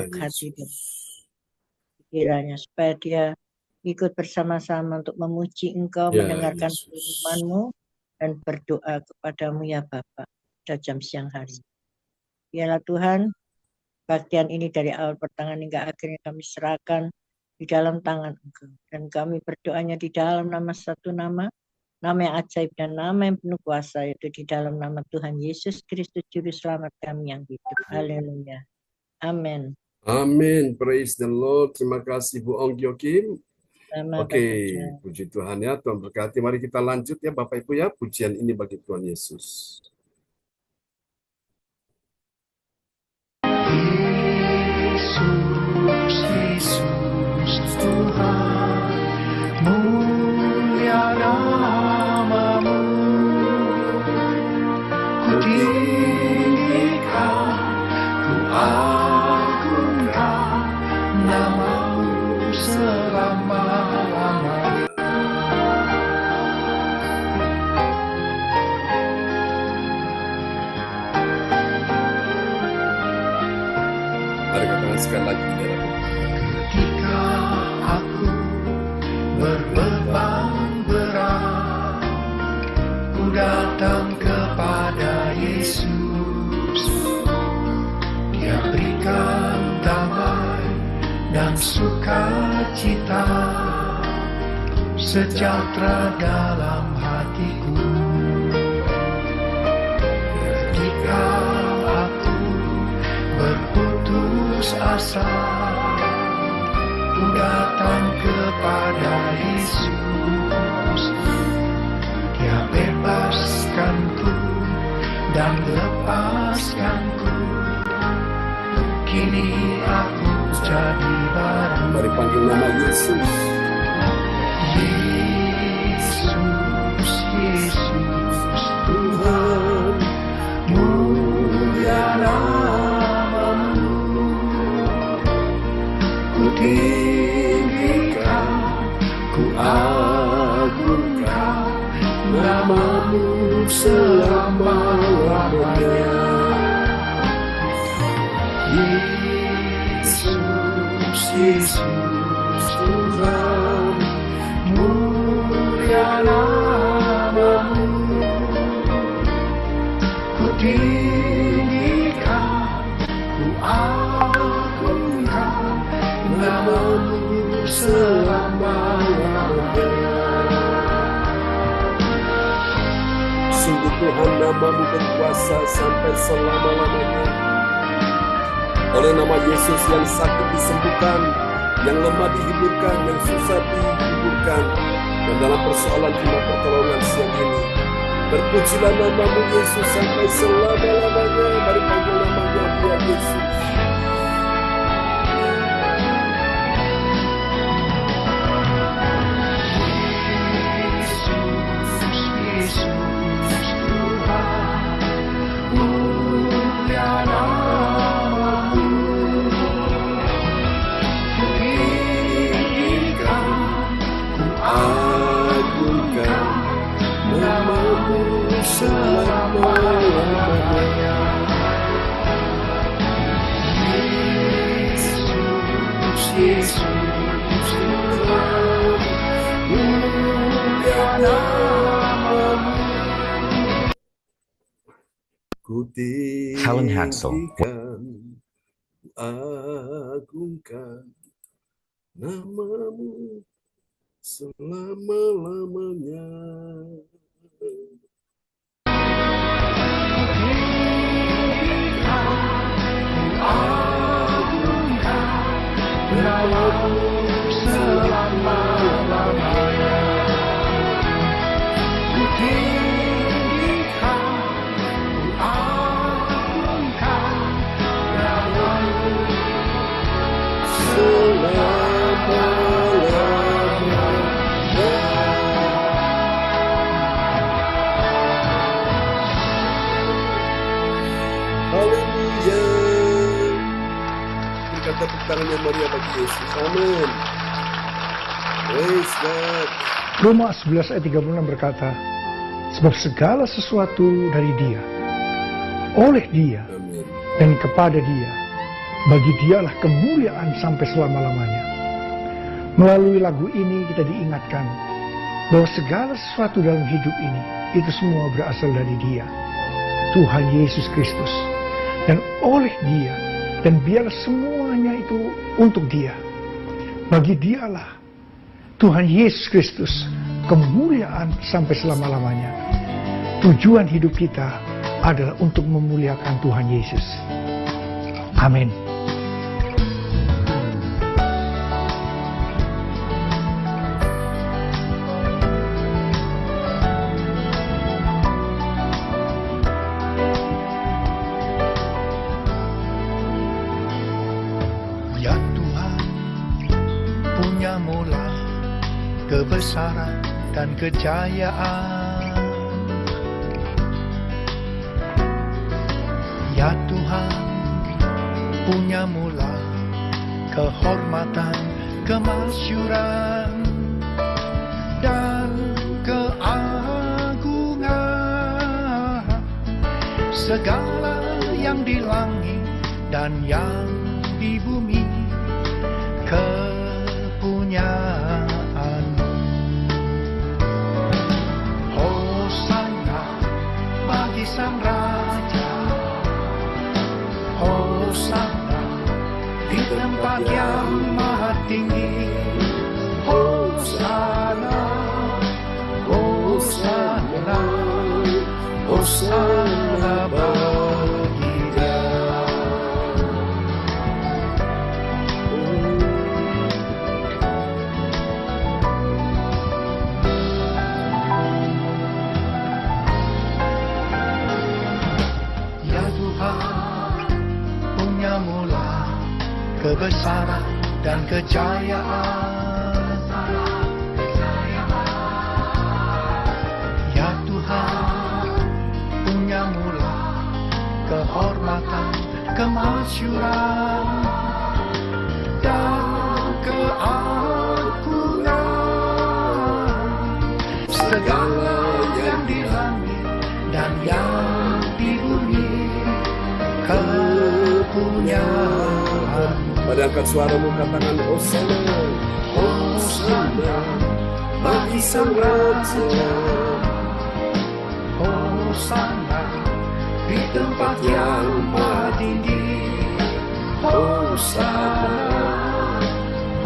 mengetuk hati dan pikirannya, supaya dia ikut bersama-sama untuk memuji Engkau, mendengarkan firman-Mu, dan berdoa kepadamu ya Bapa pada jam siang hari. Biarlah Tuhan, bagian ini dari awal pertengahan hingga akhirnya kami serahkan di dalam tangan Engkau. Dan kami berdoanya di dalam nama satu nama yang ajaib dan nama yang penuh kuasa, yaitu di dalam nama Tuhan Yesus Kristus, Juru Selamat kami yang hidup. Haleluya. Amin. Amin. Praise the Lord. Terima kasih Bu Ongkyo Kim. Oke, puji Tuhan ya, Tuhan berkati. Mari kita lanjut ya Bapak Ibu ya, pujian ini bagi Tuhan Yesus. Yesus Tuhan, mulia nama-Mu, ku tinggikan, ku agungkan nama-Mu selama-lamanya. Mari kita sekali lagi di dalam. Ketika aku berbeban berat, ku datang kepada Yesus. Dia berikan damai dan sukacita, sejahtera dalam hatiku. Ketika aku berputus asa, ku datang kepada Yesus. Dia bebaskanku dan lepaskanku. Kini aku jadi baru. Mari panggil nama Yesus. Yesus, Yesus Tuhan, mulia nama-Mu, ku tinggikan, ku agungkan nama-Mu selama-lamanya. Yesus, Yesus Tuhan, mulia nama-Mu, ku tinggikan, ku agungkan nama-Mu selama-lamanya. Sungguh Tuhan, nama-Mu berkuasa sampai selama-lamanya. Oleh nama Yesus yang sakit disembuhkan, yang lemah dihiburkan, yang susah dihiburkan. Dan dalam persoalan terima pertolongan siang ini, berpujilah nama-Mu Yesus sampai selama-lamanya. Mari panggil namanya dia Yesus. Selama-lamanya. Yesus, Yesus Tuhan, mulia nama-Mu. Helen Hansel. Agungkan nama-Mu selama-lamanya. Nama-Mu selama-lamanya. Ku tinggikan, ku agungkan nama-Mu selama-lamanya. Haleluya. Kata tangannya Maria bagi Yesus. Amin. Praise God. Roma 11 ayat 36 berkata, sebab segala sesuatu dari Dia, oleh Dia, Amin. dan kepada Dia, Bagi Dialah kemuliaan sampai selama-lamanya. Melalui lagu ini kita diingatkan bahwa segala sesuatu dalam hidup ini itu semua berasal dari Dia, Tuhan Yesus Kristus. Dan oleh Dia, dan biarlah semuanya itu untuk Dia. Bagi Dialah, Tuhan Yesus Kristus, kemuliaan sampai selama-lamanya. Tujuan hidup kita adalah untuk memuliakan Tuhan Yesus. Amin. Ya Tuhan, punya mula kebesaran dan kejayaan. Ya Tuhan, punya mula kehormatan, kemasyuran, dan keagungan. Segala yang di langit dan yang di bumi kepunyaan-Mu. Hosana bagi Sang Raja, Hosana di tempat yang maha tinggi. Hosana, Hosana, Hosana bagi Dia. Ya Tuhan, punya mula kebesaran dan kejayaan. Ya Tuhan, punya mula kehormatan, kemasyuran, dan keagungan. Segala yang di langit dan yang di bumi kepunyaan. Mari angkat suaramu, katakan Hosana, Hosana bagi Sang Raja, Hosana di tempat yang maha tinggi. Hosana,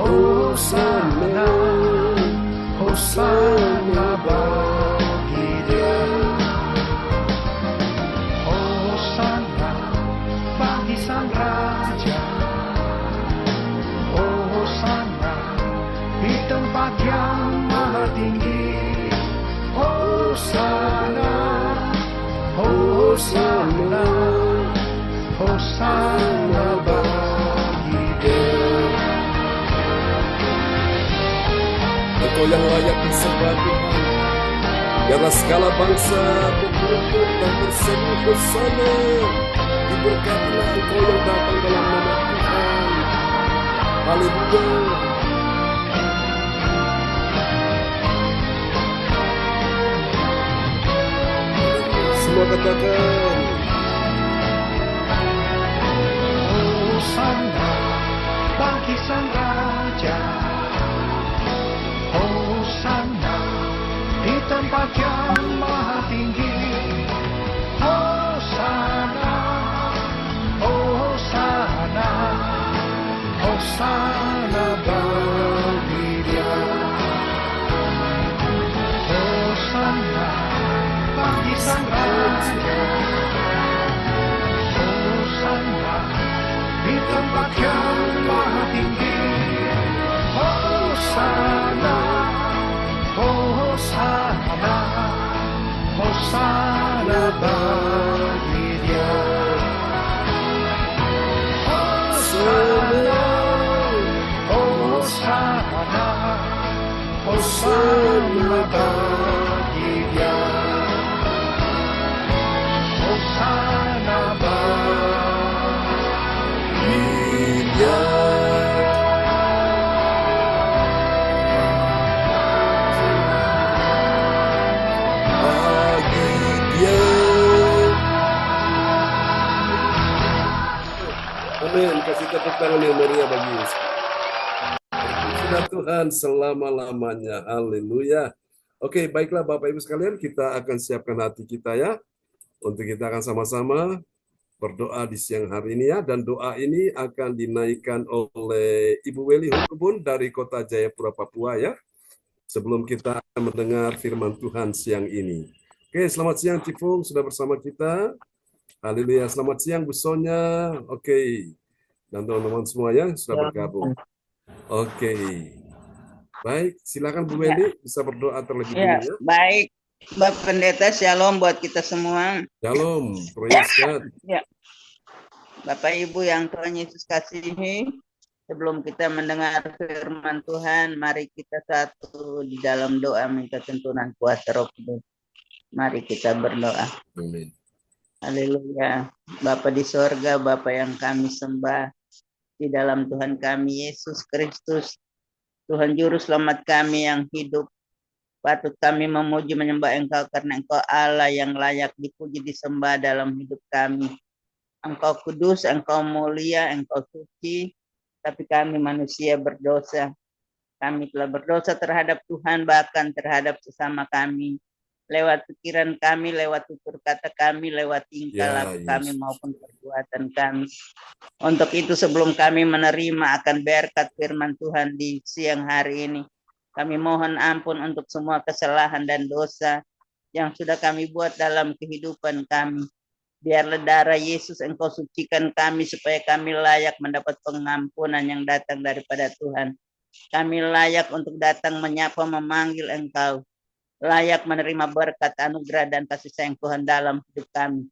Hosana, Hosana bagi Dia. Hosana bagi Sang Raja, Hosana di tempat yang maha tinggi. Hosana, Hosana, Hosana bagi Dia. Engkau yang layak disembah Tuhan. Biarlah segala bangsa berkumpul dan berseru Hosana. Diberkatilah Engkau yang datang dalam nama Tuhan. Haleluya. Semua katakan Hosana bagi Sang Raja, Hosana di tempat yang maha tinggi. Hosana, Hosana, Hosana bagi Dia. Hosana bagi Sang Raja, Hosana di tempat yang maha tinggi. Hosana, Hosana, Hosana bagi Dia. Hosana, Hosana, Hosana bagi Dia. Hosana bagi Dia. Amin. Kasih tepuk tangan yang meriah bagi Yesus. Sudah Tuhan selama-lamanya. Haleluya. Oke, baiklah Bapak Ibu sekalian, kita akan siapkan hati kita ya. Untuk kita akan sama-sama berdoa di siang hari ini ya. Dan doa ini akan dinaikkan oleh Ibu Weli Hukubun dari Kota Jayapura, Papua ya. Sebelum kita akan mendengar firman Tuhan siang ini. Oke, selamat siang Cifung, sudah bersama kita. Haleluya, selamat siang Bu Sonya. Oke, dan teman-teman semua yang sudah bergabung. Oke, baik, silakan Bu Weli bisa berdoa terlebih dulu ya. Baik, Bapak Pendeta, shalom buat kita semua. Shalom, praise God. Ya, Bapak Ibu yang Tuhan Yesus kasihi, sebelum kita mendengar firman Tuhan, mari kita satu di dalam doa minta tuntunan kuasa Roh Kudus. Mari kita berdoa. Amin. Haleluya. Bapa di sorga, Bapa yang kami sembah, di dalam Tuhan kami Yesus Kristus, Tuhan Juru Selamat kami yang hidup, patut kami memuji menyembah Engkau karena Engkau Allah yang layak dipuji disembah dalam hidup kami. Engkau kudus, Engkau mulia, Engkau suci, tapi kami manusia berdosa. Kami telah berdosa terhadap Tuhan, bahkan terhadap sesama kami. Lewat pikiran kami, lewat tutur kata kami, lewat tingkah laku kami maupun perbuatan kami. Untuk itu sebelum kami menerima akan berkat firman Tuhan di siang hari ini, kami mohon ampun untuk semua kesalahan dan dosa yang sudah kami buat dalam kehidupan kami. Biarlah darah Yesus Engkau sucikan kami supaya kami layak mendapat pengampunan yang datang daripada Tuhan. Kami layak untuk datang menyapa, memanggil Engkau. Layak menerima berkat, anugerah, dan kasih sayang Tuhan dalam hidup kami.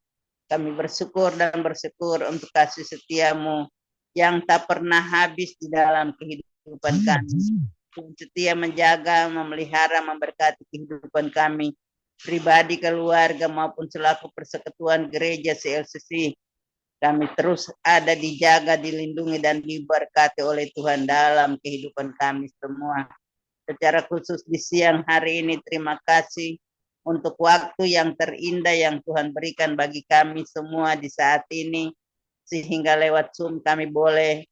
Kami bersyukur dan bersyukur untuk kasih setiamu yang tak pernah habis di dalam kehidupan kami. Tuhan setia menjaga, memelihara, memberkati kehidupan kami, pribadi, keluarga, maupun selaku persekutuan gereja CLCC. Kami terus ada dijaga, dilindungi, dan diberkati oleh Tuhan dalam kehidupan kami semua. Secara khusus di siang hari ini, terima kasih untuk waktu yang terindah yang Tuhan berikan bagi kami semua di saat ini, sehingga lewat Zoom kami boleh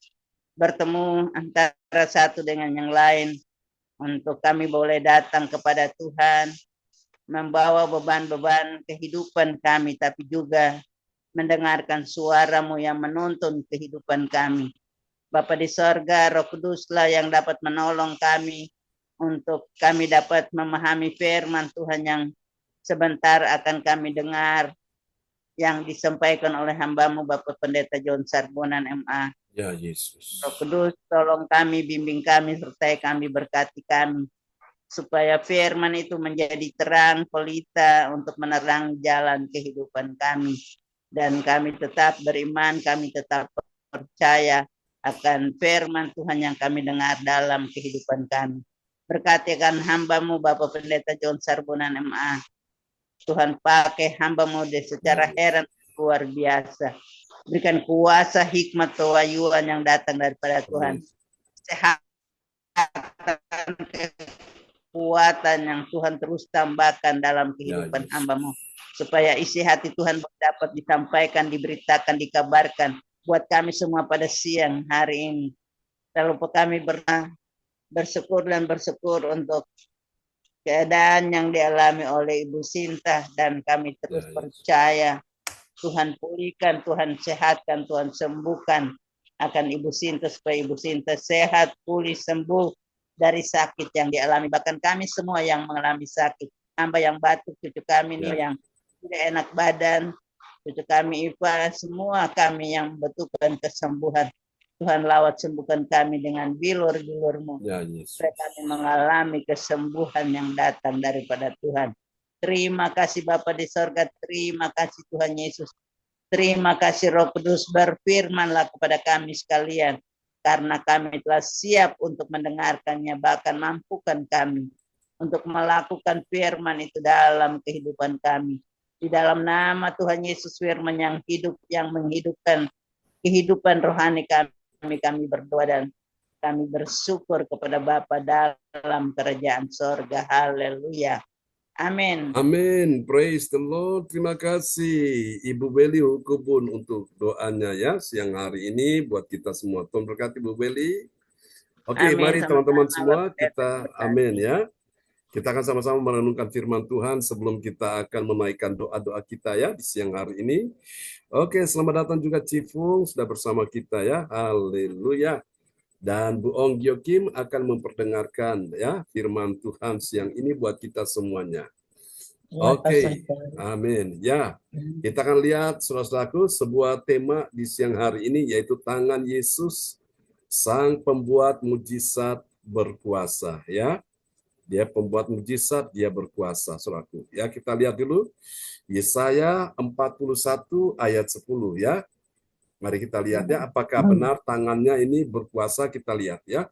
bertemu antara satu dengan yang lain, untuk kami boleh datang kepada Tuhan, membawa beban-beban kehidupan kami, tapi juga mendengarkan suara-Mu yang menuntun kehidupan kami. Bapa di sorga, Roh Kuduslah yang dapat menolong kami, untuk kami dapat memahami firman Tuhan yang sebentar akan kami dengar, yang disampaikan oleh hamba-Mu Bapak Pendeta John Sarbonan MA. Ya Yesus. Roh Kudus, tolong kami, bimbing kami, sertai kami, berkati kami, supaya firman itu menjadi terang pelita untuk menerangi jalan kehidupan kami. Dan kami tetap beriman, kami tetap percaya akan firman Tuhan yang kami dengar dalam kehidupan kami. Berkatikan hamba-Mu Bapak Pendeta John Sarbonan MA. Tuhan pakai hamba-Mu secara heran luar biasa. Berikan kuasa, hikmat, kewayuan yang datang daripada Tuhan. Sehat, kekuatan yang Tuhan terus tambahkan dalam kehidupan hamba-Mu. Supaya isi hati Tuhan dapat disampaikan, diberitakan, dikabarkan buat kami semua pada siang hari ini. Lalu kami bersyukur dan bersyukur untuk keadaan yang dialami oleh Ibu Sinta, dan kami terus percaya Tuhan pulihkan, Tuhan sehatkan, Tuhan sembuhkan akan Ibu Sinta, supaya Ibu Sinta sehat, pulih, sembuh dari sakit yang dialami. Bahkan kami semua yang mengalami sakit, hamba yang batuk, cucu kami ini yang tidak enak badan, cucu kami Iva, semua kami yang membutuhkan kesembuhan. Tuhan lawat sembuhkan kami dengan bilur-bilur-Mu. Ya, Yesus. Supaya kami mengalami kesembuhan yang datang daripada Tuhan. Terima kasih Bapa di sorga, terima kasih Tuhan Yesus. Terima kasih Roh Kudus, berfirmanlah kepada kami sekalian. Karena kami telah siap untuk mendengarkannya, bahkan mampukan kami untuk melakukan firman itu dalam kehidupan kami. Di dalam nama Tuhan Yesus, firman yang hidup, yang menghidupkan kehidupan rohani kami berdoa dan kami bersyukur kepada Bapa dalam kerajaan sorga. Haleluya. Amin. Amin. Praise the Lord. Terima kasih Ibu Beli Hukubun untuk doanya ya siang hari ini buat kita semua. Tuhan berkati Ibu Beli. Oke, Amin. mari teman-teman Sama-sama, semua Bapak kita berkati. amin ya. Kita akan sama-sama merenungkan firman Tuhan sebelum kita akan menaikkan doa-doa kita ya di siang hari ini. Oke, selamat datang juga Cifung sudah bersama kita ya. Haleluya. Dan Bu Ong Gyo Kim akan memperdengarkan ya firman Tuhan siang ini buat kita semuanya. Ya, Oke, Pastor. amin. Ya, kita akan lihat saudara-saudaraku sebuah tema di siang hari ini yaitu tangan Yesus, Sang Pembuat Mujizat berkuasa. Ya, dia pembuat mujizat, dia berkuasa, saudaraku. Ya, kita lihat dulu Yesaya 41 ayat 10 ya. Mari kita lihat ya, apakah benar tangannya ini berkuasa, kita lihat ya.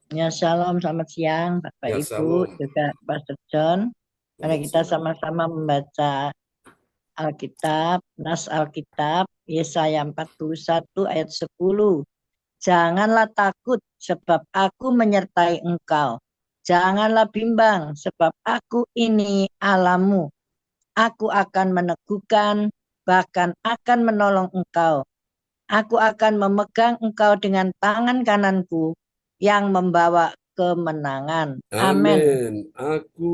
Ya, shalom, selamat siang Bapak Ya, Ibu, shalom. juga Pastor John. Mari kita sama-sama membaca Alkitab, Nas Alkitab, Yesaya 41 ayat 10. Janganlah takut sebab aku menyertai engkau. Janganlah bimbang sebab aku ini Allahmu. Aku akan meneguhkan, bahkan akan menolong engkau. Aku akan memegang engkau dengan tangan kananku yang membawa kemenangan. Amin. Amin. Aku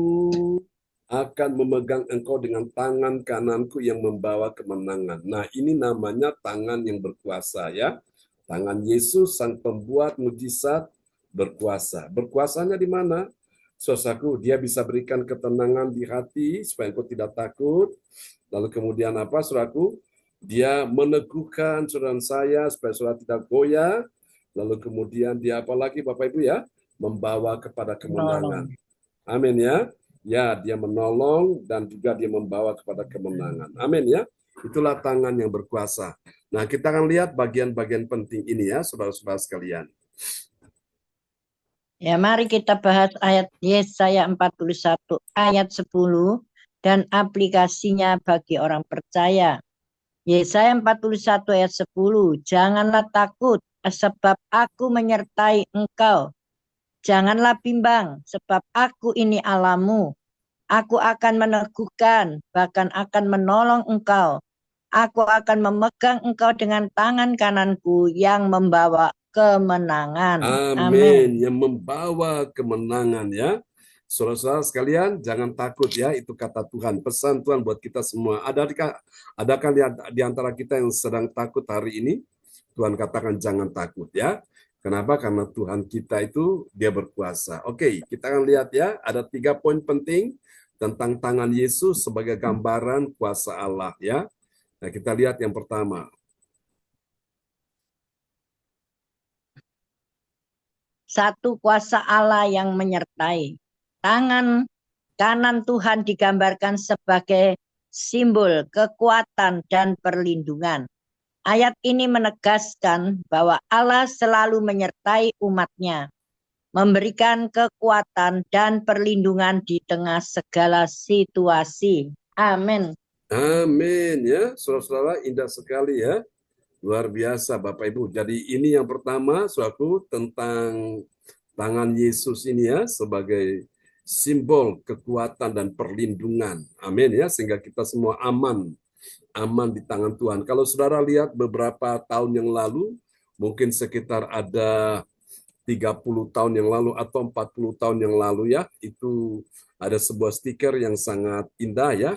akan memegang engkau dengan tangan kananku yang membawa kemenangan. Nah, ini namanya tangan yang berkuasa ya. Tangan Yesus sang pembuat mujizat berkuasa. Berkuasanya di mana? Saudaraku, dia bisa berikan ketenangan di hati supaya engkau tidak takut. Lalu kemudian apa, saudaraku? Dia meneguhkan saudara saya supaya saudara tidak goyah. Lalu kemudian dia apa lagi Bapak Ibu ya? Membawa kepada kemenangan. Amin ya. Ya, dia menolong dan juga dia membawa kepada kemenangan. Amin ya. Itulah tangan yang berkuasa. Nah, kita akan lihat bagian-bagian penting ini ya, saudara-saudara sekalian. Ya, mari kita bahas ayat Yesaya 41 ayat 10 dan aplikasinya bagi orang percaya. Yesaya 41 ayat 10, janganlah takut sebab aku menyertai engkau. Janganlah bimbang sebab aku ini Allahmu. Aku akan meneguhkan, bahkan akan menolong engkau. Aku akan memegang engkau dengan tangan kananku yang membawa kemenangan. Amin. Yang membawa kemenangan ya. Saudara-saudara sekalian, jangan takut ya, itu kata Tuhan. Pesan Tuhan buat kita semua. Adakah di antara kita yang sedang takut hari ini? Tuhan katakan jangan takut ya. Kenapa? Karena Tuhan kita itu dia berkuasa. Oke, kita akan lihat ya, ada 3 poin penting tentang tangan Yesus sebagai gambaran kuasa Allah ya. Nah, kita lihat yang pertama. Satu, kuasa Allah yang menyertai. Tangan kanan Tuhan digambarkan sebagai simbol kekuatan dan perlindungan. Ayat ini menegaskan bahwa Allah selalu menyertai umatnya, memberikan kekuatan dan perlindungan di tengah segala situasi. Amin. Amin ya, saudara-saudara, indah sekali ya. Luar biasa Bapak Ibu. Jadi ini yang pertama, suatu tentang tangan Yesus ini ya, sebagai simbol kekuatan dan perlindungan. Amin ya, sehingga kita semua aman di tangan Tuhan. Kalau saudara lihat beberapa tahun yang lalu, mungkin sekitar ada 30 tahun yang lalu atau 40 tahun yang lalu ya, itu ada sebuah stiker yang sangat indah ya.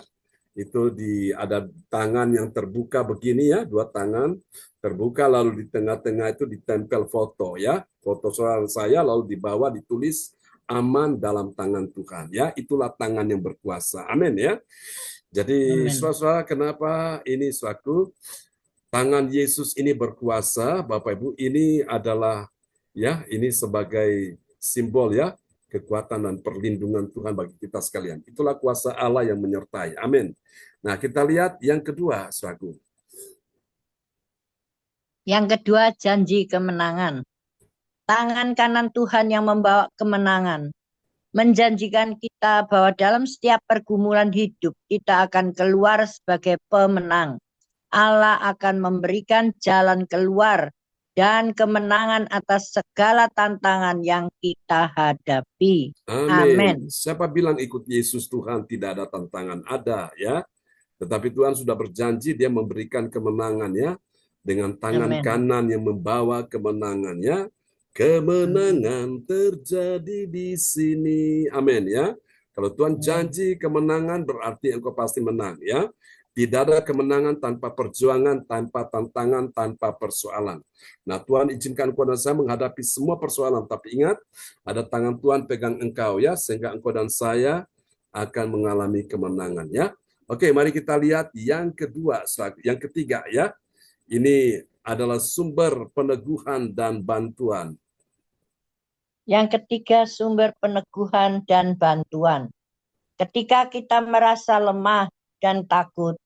Itu ada tangan yang terbuka begini ya, 2 tangan terbuka, lalu di tengah-tengah itu ditempel foto ya, foto saudara saya, lalu di bawah ditulis aman dalam tangan Tuhan ya. Itulah tangan yang berkuasa. Amin ya. Jadi saudara, kenapa ini suatu tangan Yesus ini berkuasa, Bapak Ibu? Ini adalah ya, ini sebagai simbol ya kekuatan dan perlindungan Tuhan bagi kita sekalian. Itulah kuasa Allah yang menyertai. Amin. Nah, kita lihat yang kedua, saudaraku. Yang kedua, janji kemenangan. Tangan kanan Tuhan yang membawa kemenangan menjanjikan kita bahwa dalam setiap pergumulan hidup kita akan keluar sebagai pemenang. Allah akan memberikan jalan keluar dan kemenangan atas segala tantangan yang kita hadapi. Amin. Siapa bilang ikut Yesus Tuhan tidak ada tantangan? Ada ya. Tetapi Tuhan sudah berjanji dia memberikan kemenangan ya. Dengan tangan kanan yang membawa kemenangan ya. Kemenangan terjadi di sini. Amin ya. Kalau Tuhan janji kemenangan berarti engkau pasti menang ya. Tidak ada kemenangan tanpa perjuangan, tanpa tantangan, tanpa persoalan. Nah, Tuhan izinkan engkau dan saya menghadapi semua persoalan. Tapi ingat, ada tangan Tuhan pegang engkau ya, sehingga engkau dan saya akan mengalami kemenangan ya. Oke, mari kita lihat yang kedua, yang ketiga ya. Ini adalah sumber peneguhan dan bantuan. Yang ketiga, sumber peneguhan dan bantuan. Ketika kita merasa lemah dan takut,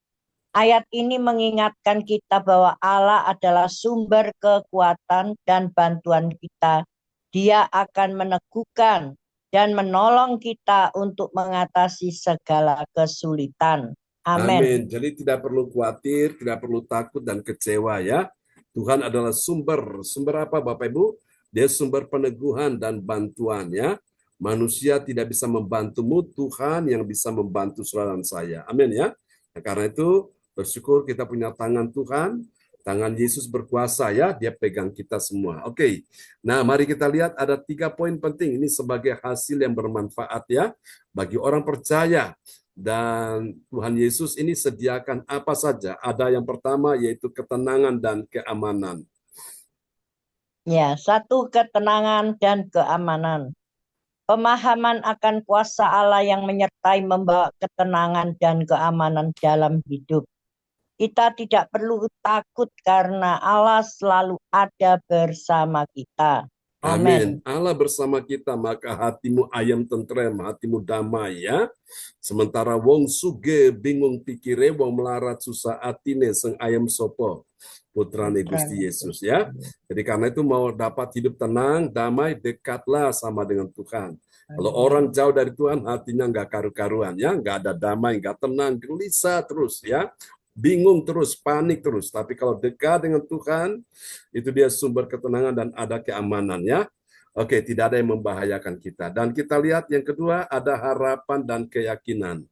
ayat ini mengingatkan kita bahwa Allah adalah sumber kekuatan dan bantuan kita. Dia akan meneguhkan dan menolong kita untuk mengatasi segala kesulitan. Amin. Jadi tidak perlu khawatir, tidak perlu takut dan kecewa ya. Tuhan adalah sumber. Sumber apa Bapak Ibu? Dia sumber peneguhan dan bantuan ya. Manusia tidak bisa membantumu, Tuhan yang bisa membantu saudara dan saya. Amin ya. Nah, karena itu bersyukur kita punya tangan Tuhan, tangan Yesus berkuasa ya, dia pegang kita semua. Oke, nah mari kita lihat ada 3 poin penting ini sebagai hasil yang bermanfaat ya bagi orang percaya. Dan Tuhan Yesus ini sediakan apa saja. Ada yang pertama yaitu ketenangan dan keamanan. Ya, satu, ketenangan dan keamanan. Pemahaman akan kuasa Allah yang menyertai membawa ketenangan dan keamanan dalam hidup. Kita tidak perlu takut karena Allah selalu ada bersama kita. Amin. Allah bersama kita, maka hatimu ayam tentrem, hatimu damai ya. Sementara wong suge bingung pikire, wong melarat susah atine seng ayam sopo. Putrane Gusti Yesus ya. Jadi karena itu mau dapat hidup tenang, damai, dekatlah sama dengan Tuhan. Kalau orang jauh dari Tuhan, hatinya nggak karu-karuan ya, nggak ada damai, nggak tenang, gelisah terus ya. Bingung terus, panik terus. Tapi kalau dekat dengan Tuhan, itu dia sumber ketenangan dan ada keamanan ya. Oke, tidak ada yang membahayakan kita. Dan kita lihat yang kedua, ada harapan dan keyakinan.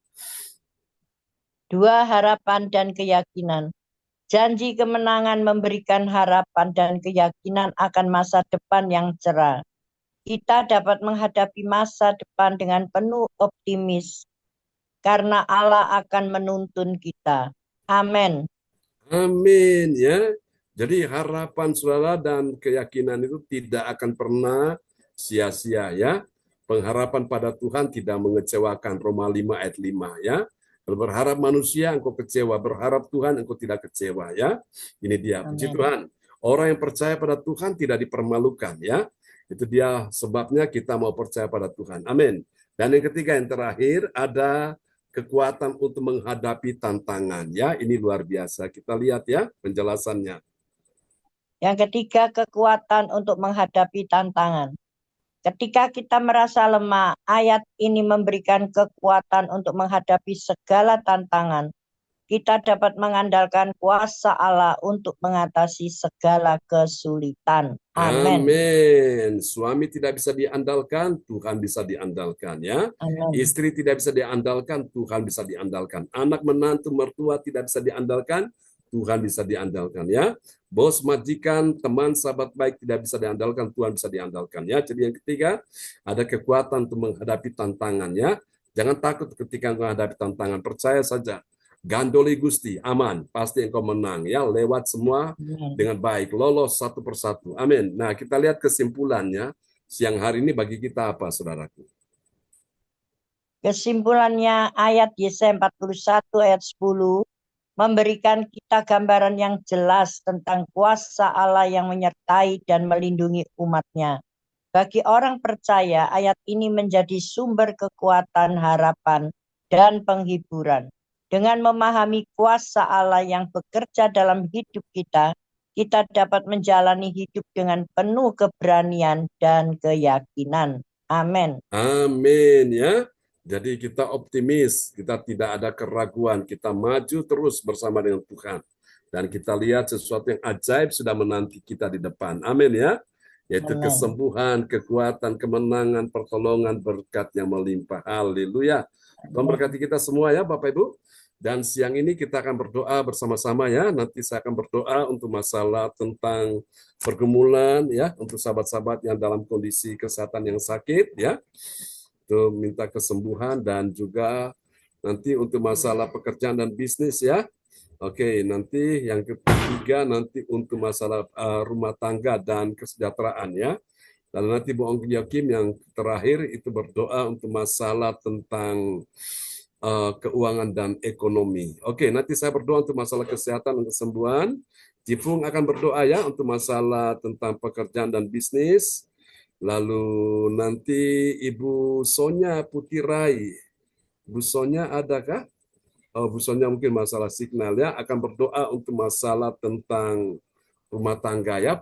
2, harapan dan keyakinan. Janji kemenangan memberikan harapan dan keyakinan akan masa depan yang cerah. Kita dapat menghadapi masa depan dengan penuh optimis, karena Allah akan menuntun kita. Amin. Amin ya. Jadi harapan saudara dan keyakinan itu tidak akan pernah sia-sia ya. Pengharapan pada Tuhan tidak mengecewakan. Roma 5 ayat 5 ya. Kalau berharap manusia engkau kecewa, berharap Tuhan engkau tidak kecewa ya. Ini dia, puji Tuhan. Orang yang percaya pada Tuhan tidak dipermalukan ya. Itu dia sebabnya kita mau percaya pada Tuhan. Amin. Dan yang ketiga, yang terakhir ada kekuatan untuk menghadapi tantangan. Ya, ini luar biasa. Kita lihat ya penjelasannya. Yang ketiga, kekuatan untuk menghadapi tantangan. Ketika kita merasa lemah, ayat ini memberikan kekuatan untuk menghadapi segala tantangan. Kita dapat mengandalkan kuasa Allah untuk mengatasi segala kesulitan. Amin. Amin. Suami tidak bisa diandalkan, Tuhan bisa diandalkan ya. Amin. Istri tidak bisa diandalkan, Tuhan bisa diandalkan. Anak menantu mertua tidak bisa diandalkan, Tuhan bisa diandalkan ya. Bos, majikan, teman, sahabat baik tidak bisa diandalkan, Tuhan bisa diandalkan ya. Jadi yang ketiga, ada kekuatan untuk menghadapi tantangan ya. Jangan takut ketika menghadapi tantangan, percaya saja. Gandoli Gusti, aman, pasti engkau menang ya, lewat semua dengan baik, lolos satu persatu. Amin. Nah, kita lihat kesimpulannya siang hari ini bagi kita apa, saudaraku? Kesimpulannya ayat Yesaya 41 ayat 10 memberikan kita gambaran yang jelas tentang kuasa Allah yang menyertai dan melindungi umatnya. Bagi orang percaya, ayat ini menjadi sumber kekuatan, harapan, dan penghiburan. Dengan memahami kuasa Allah yang bekerja dalam hidup kita, kita dapat menjalani hidup dengan penuh keberanian dan keyakinan. Amin. Amin ya. Jadi kita optimis, kita tidak ada keraguan, kita maju terus bersama dengan Tuhan. Dan kita lihat sesuatu yang ajaib sudah menanti kita di depan. Amin ya. Yaitu Amin. kesembuhan, kekuatan, kemenangan, pertolongan, berkat yang melimpah. Haleluya. Tuhan berkati kita semua ya Bapak Ibu. Dan siang ini kita akan berdoa bersama-sama ya. Nanti saya akan berdoa untuk masalah tentang pergumulan ya, untuk sahabat-sahabat yang dalam kondisi kesehatan yang sakit ya. Untuk minta kesembuhan, dan juga nanti untuk masalah pekerjaan dan bisnis ya. Oke, nanti yang ketiga nanti untuk masalah rumah tangga dan kesejahteraan ya. Dan nanti Bu Ong Yokim yang terakhir itu berdoa untuk masalah tentang keuangan dan ekonomi. Oke, nanti saya berdoa untuk masalah kesehatan dan kesembuhan. Cifung akan berdoa ya untuk masalah tentang pekerjaan dan bisnis. Lalu nanti Ibu Sonya Putirai. Bu Sonya adakah? Oh, Bu Sonya mungkin masalah signal ya, akan berdoa untuk masalah tentang rumah tangga ya,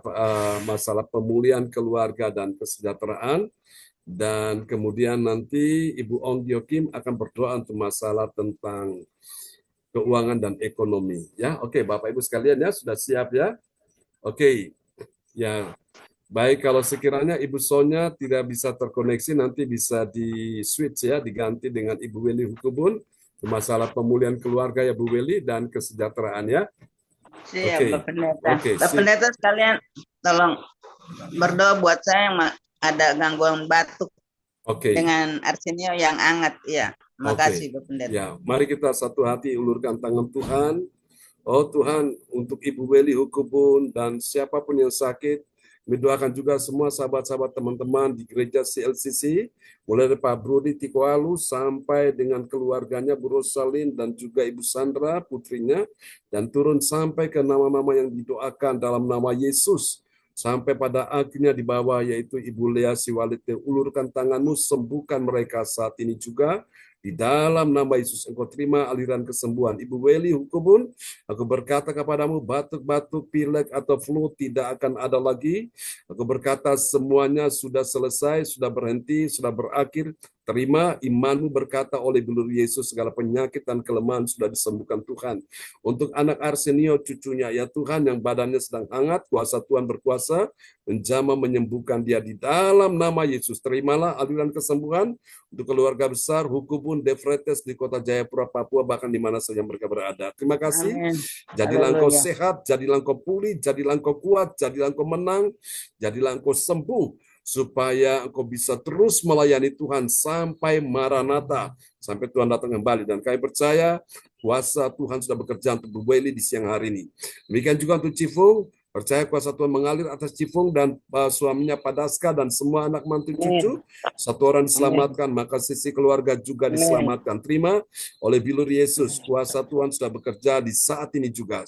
masalah pemulihan keluarga dan kesejahteraan. Dan kemudian nanti Ibu Ong Yokim akan berdoa untuk masalah tentang keuangan dan ekonomi. Ya, oke Bapak Ibu sekalian ya, sudah siap ya? Oke, ya. Baik, kalau sekiranya Ibu Sonya tidak bisa terkoneksi, nanti bisa di switch ya, diganti dengan Ibu Weli Hukubun, masalah pemulihan keluarga ya Bu Weli, dan kesejahteraan ya. Siap, Oke. Bapak Pendeta. Oke, Bapak Pendeta sekalian tolong berdoa buat saya yang ada gangguan batuk Oke. dengan arsenio yang hangat. Ya, terima kasih Bapak Pendeta. Ya, mari kita satu hati ulurkan tangan Tuhan. Oh Tuhan, untuk Ibu Weli Hukubun dan siapapun yang sakit, kami doakan juga semua sahabat-sahabat teman-teman di gereja CLCC, mulai dari Pak Brudi Tikoalu sampai dengan keluarganya Bu Rosalin dan juga Ibu Sandra putrinya, dan turun sampai ke nama-nama yang didoakan dalam nama Yesus. Sampai pada akhirnya di bawah yaitu Ibu Lea Siwalite, ulurkan tanganmu, sembuhkan mereka saat ini juga. Di dalam nama Yesus, engkau terima aliran kesembuhan. Ibu Weli Hukubun, aku berkata kepadamu, batuk-batuk, pilek, atau flu tidak akan ada lagi. Aku berkata semuanya sudah selesai, sudah berhenti, sudah berakhir. Terima imanmu, berkata oleh guru Yesus, segala penyakit dan kelemahan sudah disembuhkan Tuhan. Untuk anak Arsenio cucunya, ya Tuhan, yang badannya sedang hangat, kuasa Tuhan berkuasa, menjamah menyembuhkan dia di dalam nama Yesus. Terimalah aliran kesembuhan untuk keluarga besar Hukubun Defretes di kota Jayapura, Papua, bahkan di mana saja mereka berada. Terima kasih. Amin. Jadilah engkau Haleluya. sehat, jadilah engkau pulih, jadilah engkau kuat, jadilah engkau menang, jadilah engkau sembuh, supaya engkau bisa terus melayani Tuhan sampai Maranatha, sampai Tuhan datang kembali. Dan kami percaya kuasa Tuhan sudah bekerja untuk Bu Weli di siang hari ini. Demikian juga untuk Cifung, percaya kuasa Tuhan mengalir atas Cifung dan suaminya Padaska dan semua anak mantu cucu. Satu orang diselamatkan, maka sisi keluarga juga diselamatkan. Terima oleh bilur Yesus, kuasa Tuhan sudah bekerja di saat ini juga,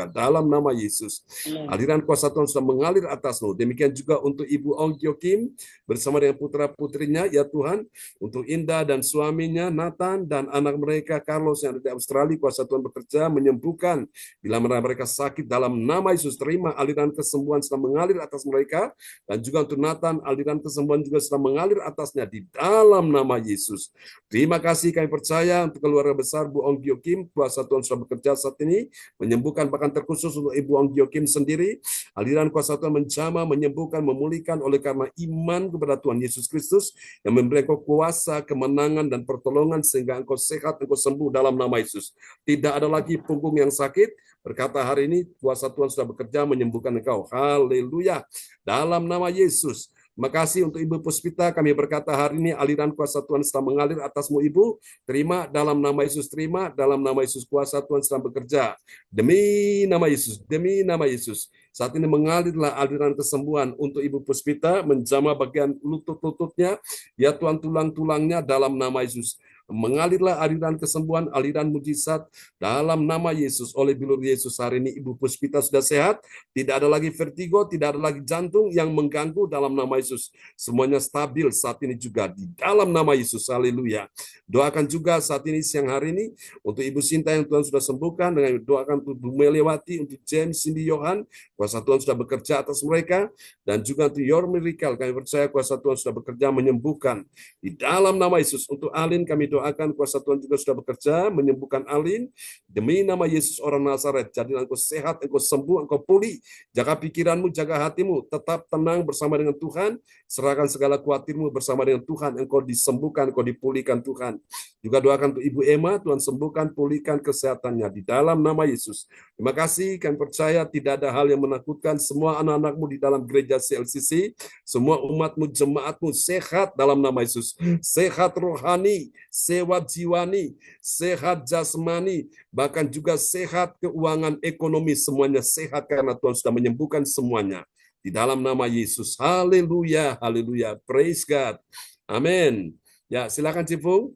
dalam nama Yesus. Aliran kuasa Tuhan sudah mengalir atasmu. Demikian juga untuk Ibu Ong Yokim bersama dengan putra-putrinya, ya Tuhan, untuk Indah dan suaminya Nathan dan anak mereka Carlos yang ada di Australia, kuasa Tuhan bekerja menyembuhkan bila mereka sakit dalam nama Yesus. Terima aliran kesembuhan sedang mengalir atas mereka, dan juga untuk Nathan aliran kesembuhan juga sedang mengalir atasnya di dalam nama Yesus. Terima kasih, kami percaya untuk keluarga besar Bu Ong Yokim, kuasa Tuhan sudah bekerja saat ini menyembuhkan, bahkan terkhusus untuk Ibu Ong Yokim sendiri, aliran kuasa Tuhan menjamah, menyembuhkan, memulihkan oleh karena iman kepada Tuhan Yesus Kristus yang memberi engkau kuasa, kemenangan dan pertolongan sehingga engkau sehat, engkau sembuh dalam nama Yesus. Tidak ada lagi punggung yang sakit. Berkata hari ini kuasa Tuhan sudah bekerja menyembuhkan engkau. Haleluya. Dalam nama Yesus. Terima kasih untuk Ibu Puspita. Kami berkata hari ini aliran kuasa Tuhan sedang mengalir atasmu Ibu. Terima dalam nama Yesus. Terima dalam nama Yesus, kuasa Tuhan sedang bekerja. Demi nama Yesus. Demi nama Yesus. Saat ini mengalirlah aliran kesembuhan untuk Ibu Puspita. Menjamah bagian lutut-lututnya. Ya Tuhan, tulang-tulangnya dalam nama Yesus. Mengalirlah aliran kesembuhan, aliran mujizat dalam nama Yesus. Oleh bilur Yesus hari ini Ibu Puspita sudah sehat. Tidak ada lagi vertigo, tidak ada lagi jantung yang mengganggu dalam nama Yesus. Semuanya stabil saat ini juga di dalam nama Yesus. Haleluya. Doakan juga saat ini siang hari ini untuk Ibu Sinta yang Tuhan sudah sembuhkan, dengan doakan untuk Bu Melewati, untuk James, Cindy, Yohan, kuasa Tuhan sudah bekerja atas mereka, dan juga untuk Your Miracle, kami percaya kuasa Tuhan sudah bekerja menyembuhkan di dalam nama Yesus. Untuk Alin kami doakan doakan kuasa Tuhan juga sudah bekerja, menyembuhkan Alin. Demi nama Yesus orang Nazaret, jadilah engkau sehat, engkau sembuh, engkau pulih. Jaga pikiranmu, jaga hatimu, tetap tenang bersama dengan Tuhan. Serahkan segala khawatirmu bersama dengan Tuhan, engkau disembuhkan, engkau dipulihkan Tuhan. Juga doakan untuk Ibu Emma, Tuhan sembuhkan, pulihkan kesehatannya di dalam nama Yesus. Terima kasih, kami percaya tidak ada hal yang menakutkan. Semua anak-anakmu di dalam gereja CLCC, semua umatmu, jemaatmu sehat dalam nama Yesus. Sehat rohani, sehat jiwani, sehat jasmani, bahkan juga sehat keuangan ekonomi, semuanya sehat karena Tuhan sudah menyembuhkan semuanya. Di dalam nama Yesus. Haleluya, haleluya. Praise God. Amin. Ya, silakan Cipung.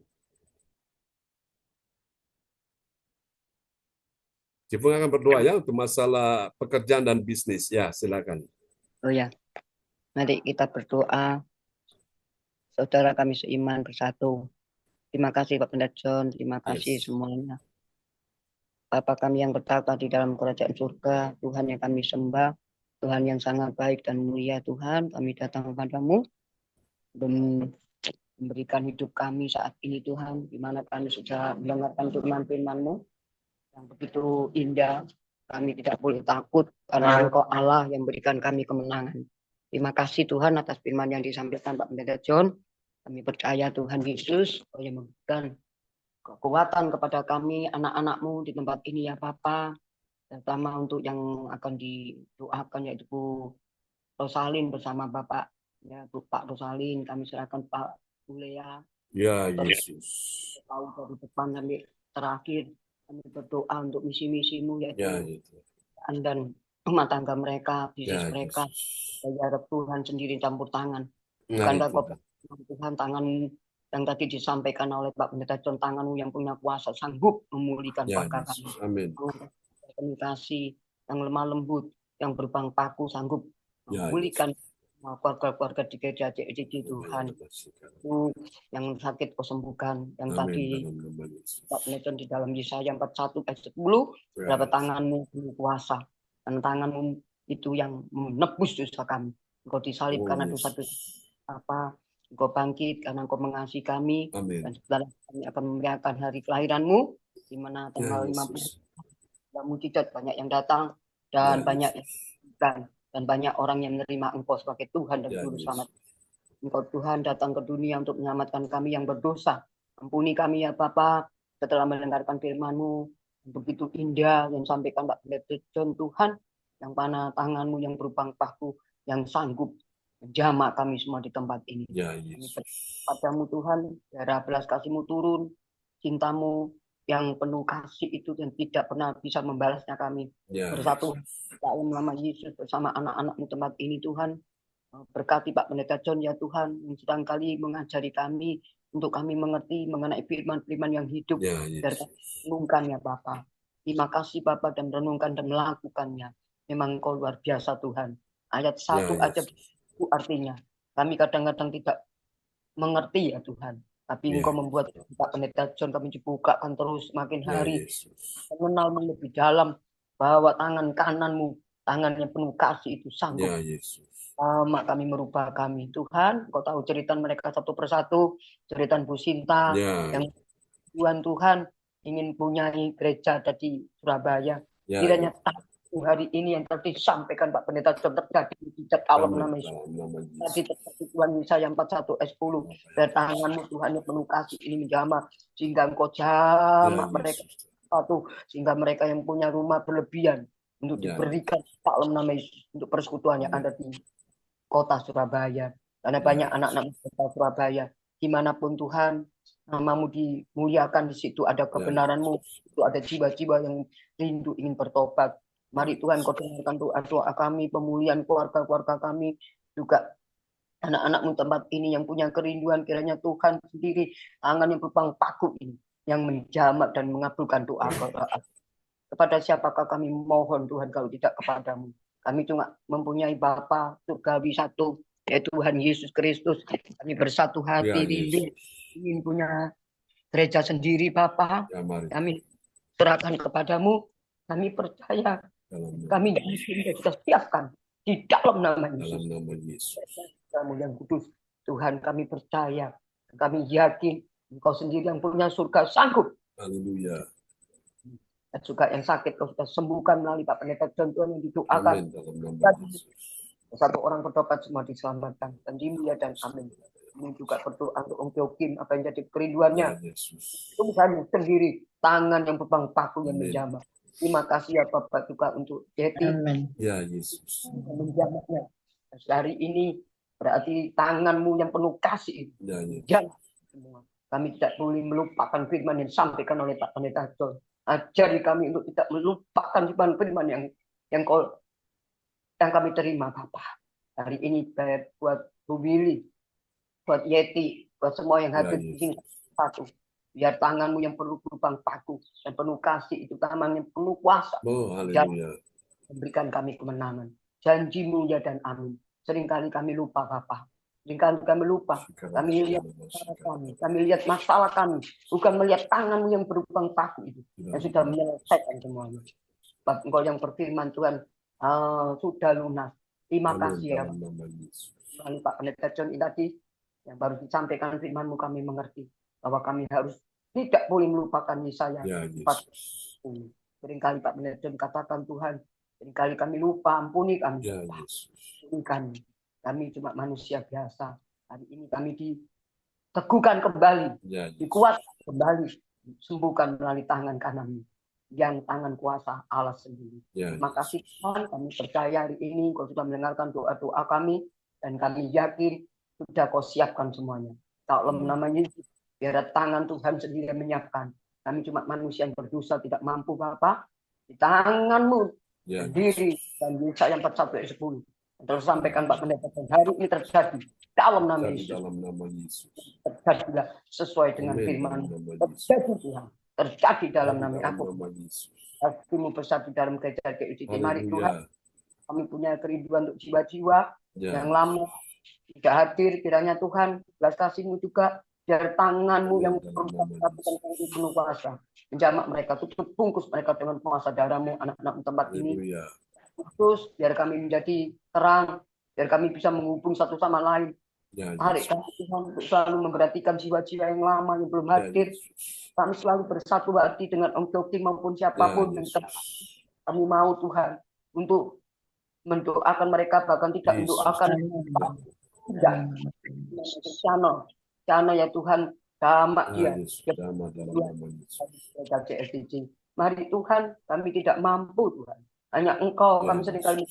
Cipung akan berdoa ya untuk masalah pekerjaan dan bisnis. Ya, silakan. Oh ya, mari kita berdoa. Saudara kami seiman bersatu. Terima kasih Pak Pendeta John, terima kasih semuanya. Bapa kami yang bertata di dalam kerajaan surga, Tuhan yang kami sembah, Tuhan yang sangat baik dan mulia Tuhan, kami datang kepadamu dan memberikan hidup kami saat ini Tuhan, di mana kami sudah mendengarkan firman-Firman-Mu yang begitu indah. Kami tidak boleh takut karena Engkau Allah yang berikan kami kemenangan. Terima kasih Tuhan atas firman yang disampaikan Pak Pendeta John. Kami percaya Tuhan Yesus yang memberikan kekuatan kepada kami anak-anak-Mu di tempat ini ya Bapa. Terutama untuk yang akan didoakan yaitu Bu Rosalin bersama Bapak ya Pak Rosalin, kami serahkan Pak Bulea. Ya Yesus. Tahu dari depan sampai terakhir kami berdoa untuk misi-misimu yaitu dan rumah tangga mereka, bisnis mereka. Saya harap Tuhan sendiri campur tangan. Bukan Tuhan tangan yang tadi disampaikan oleh Pak Pendeta John, tanganmu yang punya kuasa sanggup memulihkan pakar kami. Amin. Komunikasi yang lemah lembut, yang berbang paku sanggup memulihkan keluarga-keluarga di gereja CLCC Tuhan. Yang sakit kau sembuhkan, yang tadi Pak Pendeta John di dalam Yesaya 41 ayat 10, dapat tanganmu punya kuasa, dan tanganmu itu yang menebus dosa kami. Engkau disalib karena dosa-dosa apa? Engkau bangkit karena Engkau mengasihi kami. Amin. Dan setelah kami akan merayakan hari kelahiran-Mu, di mana tanggal 50 mujizat banyak yang datang dan banyak yang dan banyak orang yang menerima Engkau sebagai Tuhan dan Juru Selamat. Engkau Tuhan datang ke dunia untuk menyelamatkan kami yang berdosa. Ampuni kami ya Bapa, setelah mendengarkan firman-Mu begitu indah yang sampaikan Pak Pendeta John Tuhan, yang mana tangan-Mu yang berubah paku yang sanggup menjamak kami semua di tempat ini. Ya, padamu Tuhan, darah belas kasih-Mu turun, cinta-Mu yang penuh kasih itu dan tidak pernah bisa membalasnya kami. Bersatu dalam nama Yesus bersama anak-anak-Mu tempat ini Tuhan. Berkati Pak Pendeta John ya Tuhan, yang sedang kali mengajari kami untuk kami mengerti mengenai firman-firman yang hidup. Dan renungkan ya Bapa. Terima kasih Bapa dan renungkan dan melakukannya. Memang Engkau luar biasa Tuhan. Ayat 1 aja itu artinya kami kadang-kadang tidak mengerti ya Tuhan, tapi Engkau membuat Pak Pendeta John kami dibukakan terus makin hari mengenal lebih dalam bahwa tangan kanan-Mu, tangan yang penuh kasih itu sanggup kami merubah kami Tuhan. Engkau tahu cerita mereka satu persatu, cerita Bu Sinta yang Tuhan ingin punya gereja di Surabaya. Kiranya hari ini yang tadi disampaikan Pak Pendeta John terjadi di dalam nama Yesus. Tadi terjadi Tuhan Yesaya 41 ayat 10. Dan tangan-Mu Tuhan yang penuh kasih ini menjamah sehingga Engkau jamak mereka satu, sehingga mereka yang punya rumah berlebihan untuk diberikan dalam nama Yesus untuk persekutuan yang ada di kota Surabaya. Karena banyak anak-anak kota Surabaya dimanapun Tuhan nama-Mu dimuliakan, di situ ada kebenaran-Mu, itu ada jiwa-jiwa yang rindu ingin bertobat. Mari Tuhan Kau dengarkan doa kami, pemulihan keluarga-keluarga kami, juga anak-anak-Mu tempat ini yang punya kerinduan, kiranya Tuhan sendiri tangan yang berbang paku ini yang menjamak dan mengabulkan doa. Kepada siapakah kami mohon Tuhan kalau tidak kepadamu? Kami cuma mempunyai Bapa surgawi satu, yaitu Tuhan Yesus Kristus. Kami bersatu hati rindu ingin punya gereja sendiri Bapa. Kami serahkan kepadamu. Kami percaya, kami sudah siapkan di dalam nama Yesus. Kamu yang kudus, Tuhan kami percaya, kami yakin Engkau sendiri yang punya surga sanggup. Haleluya. Dan juga yang sakit kau sudah sembuhkan melalui Pak Pendeta John Tuhan yang didoakan. Amin dalam nama Yesus. Satu orang bertobat semua diselamatkan. Dan dimulia dan amin. Ini juga berdoa untuk Om Joakim, apa yang jadi kerinduannya. Ya Yesus. Tuhan sendiri, tangan yang berbang paku yang Amin. menjamah. Terima kasih ya Bapak juga untuk Yeti Amin. Ya Yesus. yang menjamahnya. Hari ini berarti tanganmu yang penuh kasih. Ya Yesus. Jangan semua. Kami tidak boleh melupakan firman yang disampaikan oleh Pak Pendeta John. Ajari kami untuk tidak melupakan firman yang kami terima, Bapak. Hari ini buat Bu Willy, buat Yeti, buat semua yang hadir di sini satu. Biar tanganmu yang penuh lubang paku dan penuh kasih itu tangan yang penuh kuasa. Oh, haleluya. Memberikan kami kemenangan. Janji-Mu ya dan amin. Seringkali kami lupa, Bapak. Seringkali kami lupa. Kami lihat kami lihat masalah kami, bukan melihat tangan-Mu yang berlubang paku itu yang sudah menyelesaikan semuanya. Bapak, Engkau yang berfirman Tuhan, sudah lunas. Terima kasih ya. Lalu Pak Pendeta John tadi yang baru disampaikan firman-Mu, kami mengerti bahwa kami harus tidak boleh melupakan Yesaya 40. Seringkali Pak Pendeta John katakan Tuhan, seringkali kami lupa, ampuni kami. Ya Yesus. Ampuni kami cuma manusia biasa. Hari ini kami diteguhkan kembali, dikuatkan kembali, sembuhkan melalui tangan kanan yang tangan kuasa Allah sendiri. Terima kasih Tuhan, kami percaya hari ini Kau sudah mendengarkan doa-doa kami dan kami yakin sudah Kau siapkan semuanya. Dalam nama Yesus, biar tangan Tuhan sendiri yang menyiapkan. Kami cuma manusia yang berdosa, tidak mampu Bapak. Di tangan-Mu sendiri dan Yesaya 41 ayat 10. Terus sampaikan Pak Pendeta, hari ini terjadi dalam nama Yesus. Terjadilah sesuai dengan firman. Terjadi Tuhan. Terjadi dalam nama aku. Hatimu bersatu dalam gereja GUCT. Mari Tuhan, kami punya kerinduan untuk jiwa-jiwa yang lama tidak hadir. Kiranya Tuhan, belas kasih-Mu juga, biar tangan-Mu yang penuh kuasa menjamak mereka, tutup bungkus mereka dengan kuasa darah-Mu, anak-anak tempat ini. Terus biar kami menjadi terang, biar kami bisa menghubung satu sama lain. Tarik kami Tuhan untuk selalu memperhatikan jiwa-jiwa yang lama yang belum hadir. Kami selalu bersatu hati dengan Om Joakim maupun siapapun yang kami mau Tuhan untuk mendoakan mereka, bahkan tidak mendoakan tidak channel ya Tuhan, damak dia. Mari Tuhan, kami tidak mampu Tuhan. Hanya Engkau, kami seringkali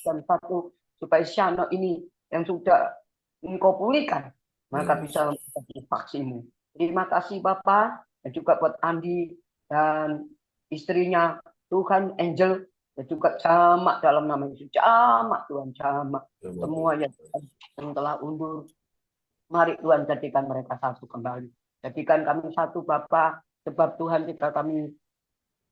dan satu supaya channel ini yang sudah Engkau pulihkan, maka bisa menjadi vaksin-Mu. Terima kasih Bapak, dan juga buat Andi dan istrinya Tuhan Angel, dan juga jamak dalam nama Yesus. Jamak Tuhan, jamak. Semua yang telah undur, mari Tuhan jadikan mereka satu kembali. Jadikan kami satu Bapak, sebab Tuhan jika kami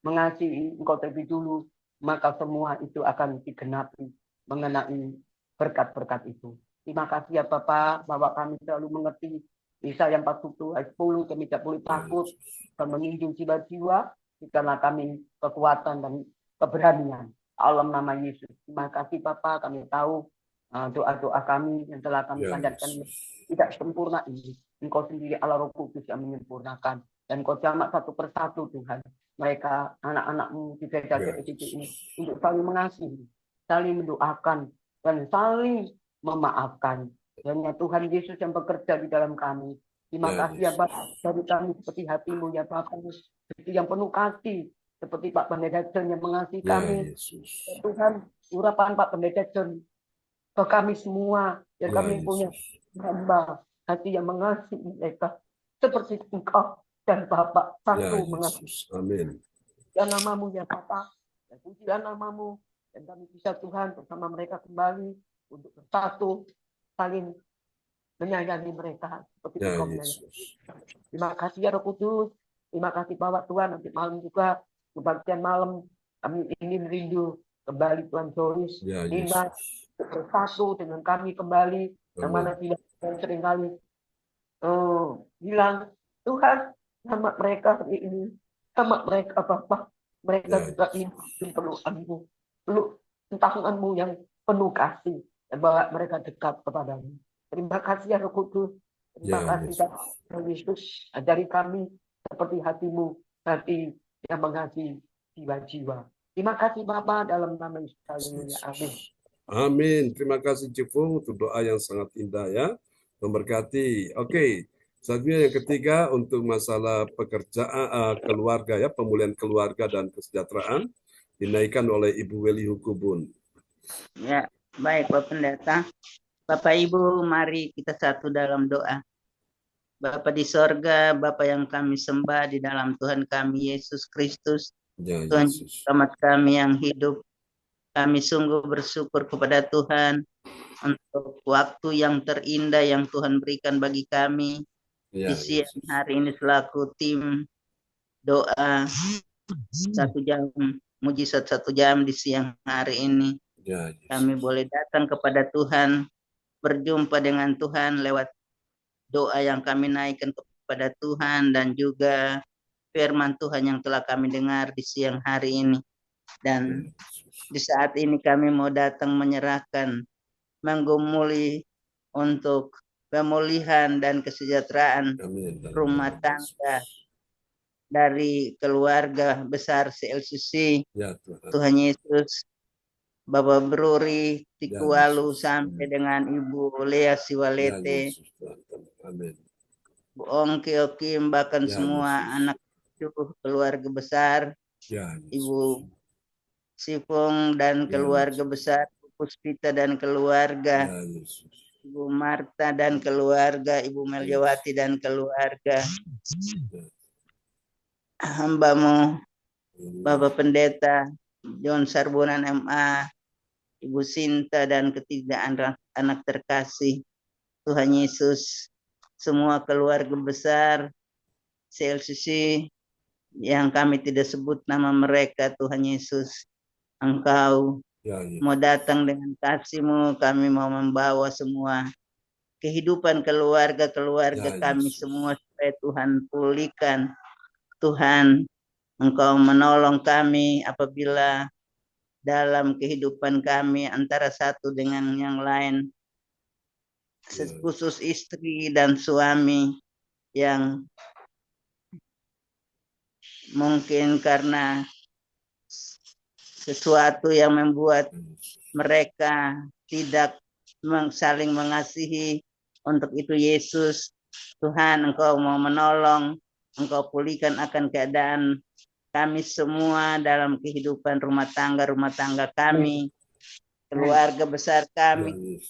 mengasihi Engkau terlebih dulu, maka semua itu akan digenapi mengenai berkat-berkat itu. Terima kasih ya Bapak, bahwa kami selalu mengerti Yesaya 40 ayat 10, kami tidak boleh takut dan menginjung jiwa-jiwa, karena kami kekuatan dan keberanian. Dalam nama Yesus. Terima kasih Bapak, kami tahu doa-doa kami yang telah kami panjatkan tidak sempurna ini. Engkau sendiri Allah Roh Kudus yang menyempurnakan. Dan Kau jamak satu persatu Tuhan. Mereka, anak-anak-Mu di gereja ini untuk saling mengasihi, saling mendoakan, dan saling memaafkan. Hanya Tuhan Yesus yang bekerja di dalam kami. Terima kasih ya Bapak, dari kami seperti hati-Mu ya Bapak, seperti yang penuh kasih, seperti Pak Pendeta John yang mengasihi kami. Tuhan, urapan Pak Pendeta John ke kami semua, yang kami punya hamba hati yang mengasihi mereka, seperti Engkau dan Bapak satu mengasihi. Amin. Dan nama-Mu ya Bapak, dan pujilah nama-Mu, dan kami bisa Tuhan bersama mereka kembali untuk bersatu, saling menyayangi mereka seperti Engkau menyayangi. Terima kasih ya Roh Kudus, terima kasih Bapak Tuhan. Nanti malam juga kebagian malam kami ingin rindu kembali Tuhan Joris, Nina bersatu dengan kami kembali, yang mana tidak seringkali bilang Tuhan, nama mereka hari ini, nama mereka Bapak, mereka juga ingin pelukan-Mu, tangan-Mu yang penuh kasih, dan bahwa mereka dekat kepadamu. Terima kasih ya Roh Kudus. Terima kasih Tuhan Yesus, ajari kami seperti hatimu, hati yang mengasihi jiwa-jiwa. Terima kasih Bapa dalam nama Yesus. Haleluya. Amin. Amin. Terima kasih Cifu untuk doa yang sangat indah ya. Memberkati. Oke. Selanjutnya yang ketiga untuk masalah pekerjaan keluarga ya, pemulihan keluarga dan kesejahteraan dinaikkan oleh Ibu Weli Hukubun. Ya, baik Bapak Pendeta. Bapak Ibu, mari kita satu dalam doa. Bapa di sorga, Bapa yang kami sembah di dalam Tuhan kami Yesus Kristus, Ya, Tuhan Yesus. Selamat kami yang hidup. Kami sungguh bersyukur kepada Tuhan untuk waktu yang terindah yang Tuhan berikan bagi kami Ya, di siang Yesus. hari ini selaku tim doa 1 jam, mujizat 1 jam di siang hari ini. Ya, Yesus. Kami boleh datang kepada Tuhan, berjumpa dengan Tuhan lewat doa yang kami naikkan kepada Tuhan dan juga firman Tuhan yang telah kami dengar di siang hari ini. Dan di saat ini kami mau datang menyerahkan, menggumuli untuk pemulihan dan kesejahteraan Amin. rumah tangga dari keluarga besar CLCC. Ya, Tuhan. Tuhan Yesus, Bapak Bruri Tikualu Yesus. sampai dengan Ibu Lea Ya, Siwalete, Yesus, Tuhan. Amin. Bu Ongki Okim, bahkan Ya, semua Yesus. anak cucu keluarga besar, Ya, Yesus. Ibu Sipung dan Ya, keluarga Yesus. besar, Puspita dan keluarga, Ya, Yesus. Ibu Marta dan keluarga, Ibu Meliawati dan keluarga, hambamu Bapak Pendeta John Sarbonan MA, Ibu Sinta dan ketiga anak terkasih, Tuhan Yesus, semua keluarga besar CLCC yang kami tidak sebut nama mereka, Tuhan Yesus, Engkau Ya, Yesus. mau datang dengan kasih-Mu, kami mau membawa semua kehidupan keluarga-keluarga Ya, kami Yesus. semua supaya Tuhan pulihkan. Tuhan, Engkau menolong kami apabila dalam kehidupan kami antara satu dengan yang lain, khusus istri dan suami yang mungkin karena sesuatu yang membuat mereka tidak saling mengasihi. Untuk itu Yesus, Tuhan, Engkau mau menolong, Engkau pulihkan akan keadaan kami semua dalam kehidupan rumah tangga kami, keluarga besar kami.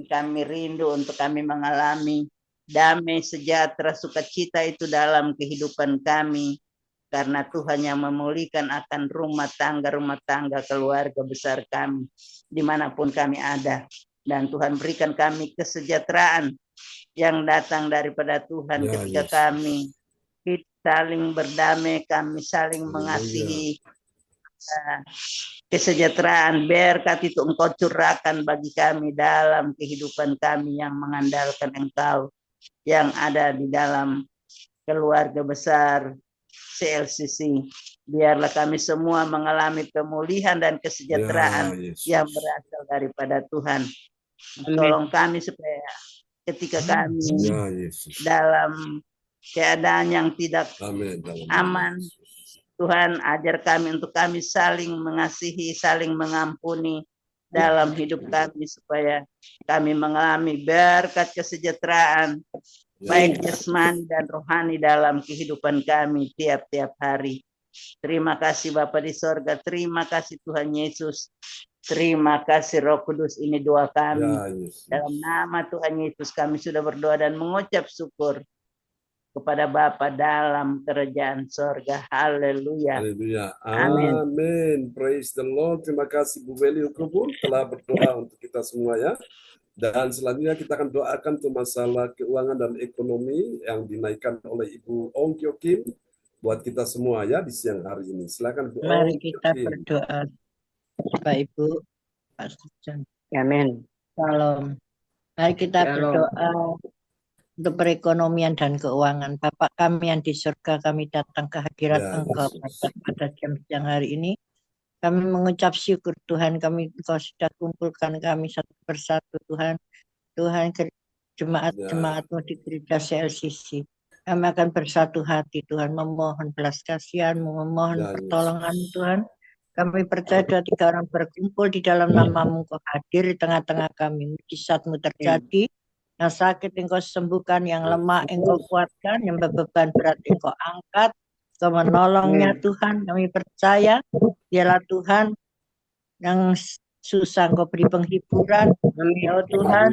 Kami rindu untuk kami mengalami damai, sejahtera, sukacita itu dalam kehidupan kami. Karena Tuhan yang memulihkan akan rumah tangga keluarga besar kami, dimanapun kami ada. Dan Tuhan berikan kami kesejahteraan yang datang daripada Tuhan Ya, ketika Yesus. kami saling berdamai, kami saling mengasihi. Kesejahteraan berkat itu Engkau curahkan bagi kami dalam kehidupan kami yang mengandalkan Engkau yang ada di dalam keluarga besar CLCC. Biarlah kami semua mengalami pemulihan dan kesejahteraan Ya, yang berasal daripada Tuhan. Tolong kami supaya ketika kami Ya, Yesus. dalam keadaan yang tidak Amin. aman, Tuhan ajar kami untuk kami saling mengasihi, saling mengampuni dalam hidup kami supaya kami mengalami berkat kesejahteraan baik jasmani dan rohani dalam kehidupan kami tiap-tiap hari. Terima kasih Bapa di sorga, terima kasih Tuhan Yesus, terima kasih Roh Kudus, ini doa kami. Ya, Yesus. Dalam nama Tuhan Yesus kami sudah berdoa dan mengucap syukur kepada Bapa dalam kerajaan sorga. Haleluya. Haleluya. Amin. Amin. Praise the Lord. Terima kasih Bu Weli Hukubun telah berdoa untuk kita semua ya. Dan selanjutnya kita akan doakan untuk masalah keuangan dan ekonomi yang dinaikkan oleh Ibu Ong Kyo Kim buat kita semua ya di siang hari ini. Silakan Bu Ong. Mari kita berdoa. Bapak Ibu, Pak Sujan. Amin. Salam. Mari kita Shalom. berdoa untuk perekonomian dan keuangan. Bapak kami yang di surga, kami datang ke hadirat Ya, Engkau Yesus. pada jam siang hari ini. Kami mengucap syukur Tuhan, Engkau sudah kumpulkan kami satu persatu Tuhan. Tuhan jemaat-jemaatmu di gereja CLCC. Kami akan bersatu hati Tuhan, memohon belas kasihan-Mu, memohon pertolongan-Mu Tuhan. Kami percaya 2-3 orang berkumpul di dalam nama-Mu, Engkau hadir di tengah-tengah kami. Mujizat-Mu terjadi, yang sakit Engkau sembuhkan, yang lemah Engkau kuatkan, yang beban berat Engkau angkat, Engkau menolongnya Tuhan. Kami percaya, dialah Tuhan yang susah Engkau beri penghiburan. Ya Tuhan,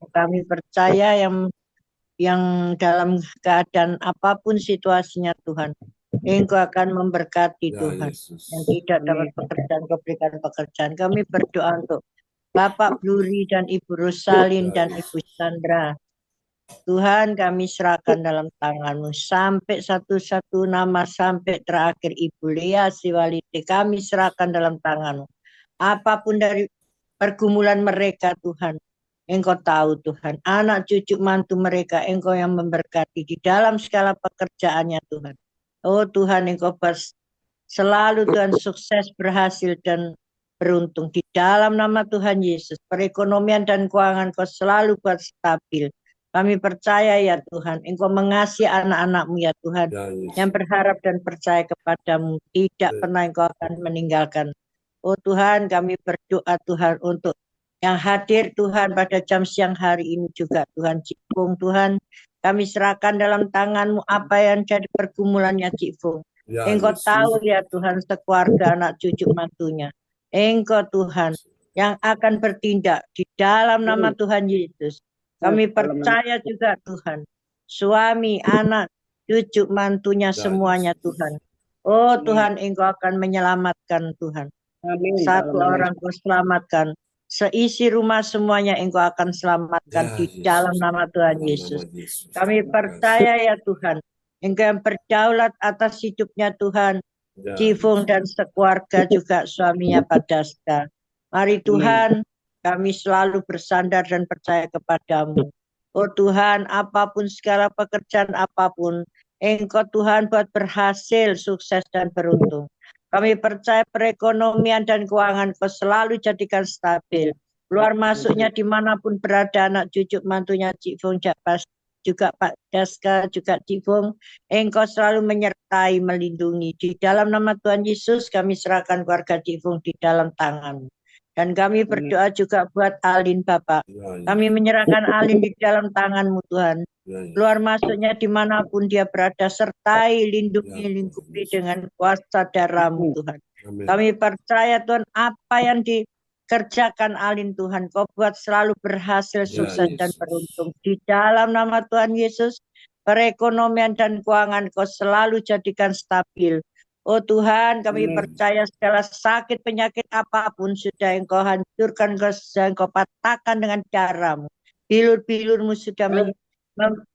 kami percaya yang dalam keadaan apapun situasinya Tuhan, Engkau akan memberkati Tuhan. Yang tidak dapat pekerjaan, Engkau berikan pekerjaan. Kami berdoa untuk Bapak Bluri dan Ibu Rosalin dan Ibu Sandra. Tuhan, kami serahkan dalam tangan-Mu sampai satu-satu nama, sampai terakhir Ibu Lea Siwalite, kami serahkan dalam tangan-Mu. Apapun dari pergumulan mereka Tuhan, Engkau tahu Tuhan. Anak cucu mantu mereka Engkau yang memberkati di dalam segala pekerjaannya Tuhan. Oh Tuhan, Engkau selalu Tuhan sukses, berhasil dan beruntung di dalam nama Tuhan Yesus. Perekonomian dan keuangan Engkau selalu buat stabil. Kami percaya ya Tuhan, Engkau mengasihi anak-anak-Mu ya Tuhan, yang berharap dan percaya kepadamu, tidak pernah Engkau akan meninggalkan. Oh Tuhan, kami berdoa Tuhan untuk yang hadir Tuhan pada jam siang hari ini juga Tuhan. Cipung Tuhan, kami serahkan dalam tangan-Mu apa yang jadi pergumulannya Cipung. Engkau tahu ya Tuhan, sekeluarga anak cucu mantunya. Engkau Tuhan yang akan bertindak di dalam nama Tuhan Yesus. Kami percaya juga Tuhan, suami, anak, cucu mantunya semuanya Tuhan. Oh Tuhan, Engkau akan menyelamatkan Tuhan. Satu orang Kau selamatkan, seisi rumah semuanya Engkau akan selamatkan di dalam nama Tuhan Yesus. Kami percaya ya Tuhan, Engkau yang berdaulat atas hidupnya Tuhan, Cifung dan sekeluarga juga suaminya Padaska. Mari Tuhan, kami selalu bersandar dan percaya kepadamu. Oh Tuhan, apapun segala pekerjaan apapun, Engkau Tuhan buat berhasil, sukses dan beruntung. Kami percaya perekonomian dan keuangan Kau selalu jadikan stabil. Keluar masuknya dimanapun berada anak cucu mantunya Cifung, juga Pak Daska, juga Cifung. Engkau selalu menyertai, melindungi. Di dalam nama Tuhan Yesus kami serahkan keluarga Cifung di dalam tangan. Dan kami berdoa juga buat Alin Bapak. Kami menyerahkan Alin di dalam tangan-Mu Tuhan. Keluar masuknya dimanapun dia berada, sertai, lindungi, lingkupi dengan kuasa darah-Mu Tuhan. Kami percaya Tuhan, apa yang dikerjakan Alin Tuhan, Kau buat selalu berhasil, sukses dan beruntung. Di dalam nama Tuhan Yesus, perekonomian dan keuangan Kau selalu jadikan stabil. Oh Tuhan, kami percaya segala sakit penyakit apapun sudah Engkau hancurkan, sudah Engkau patahkan dengan darah-Mu. Bilur-bilur-Mu sudah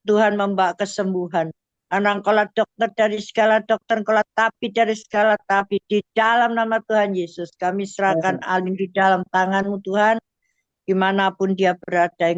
Tuhan membawa kesembuhan. Karena Engkaulah dokter dari segala dokter, Engkaulah tabib dari segala tabib. Di dalam nama Tuhan Yesus, kami serahkan Alin di dalam tangan-Mu Tuhan. Dimanapun dia berada,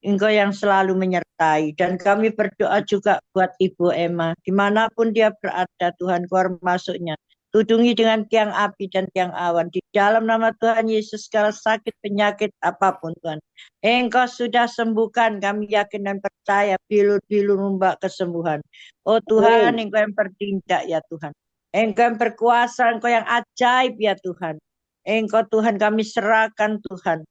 Engkau yang selalu menyertai. Dan kami berdoa juga buat Ibu Emma. Dimanapun dia berada, Tuhan, keluar masuknya. Tudungi dengan tiang api dan tiang awan. Di dalam nama Tuhan Yesus, segala sakit, penyakit, apapun Tuhan. Engkau sudah sembuhkan, kami yakin dan percaya. Bilur-bilur membawa kesembuhan. Oh Tuhan, Engkau yang bertindak ya Tuhan. Engkau yang berkuasa, Engkau yang ajaib ya Tuhan. Engkau Tuhan, kami serahkan Tuhan.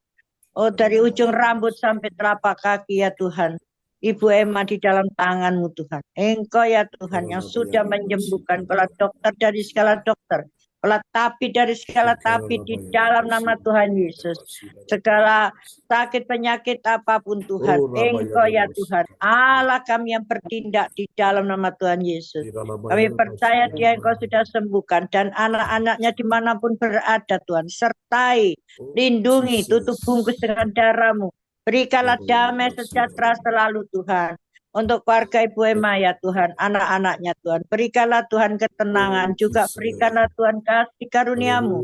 Oh dari ujung rambut sampai telapak kaki ya Tuhan. Ibu Emma di dalam tangan-Mu Tuhan. Engkau ya Tuhan yang sudah menyembuhkan. Kalau dokter dari segala dokter. Kalau tabib dari segala tabib di dalam nama Tuhan Yesus. Segala sakit penyakit apapun Tuhan. Engkau ya Tuhan. Allah kami yang bertindak di dalam nama Tuhan Yesus. Kami percaya Dia Engkau sudah sembuhkan. Dan anak-anaknya dimanapun berada Tuhan. Sertai, lindungi, tutup bungkus dengan darah-Mu. Berikanlah damai sejahtera selalu Tuhan. Untuk keluarga Ibu Emma ya Tuhan. Anak-anaknya Tuhan. Berikanlah Tuhan ketenangan. Juga berikanlah Tuhan kasih karunia-Mu.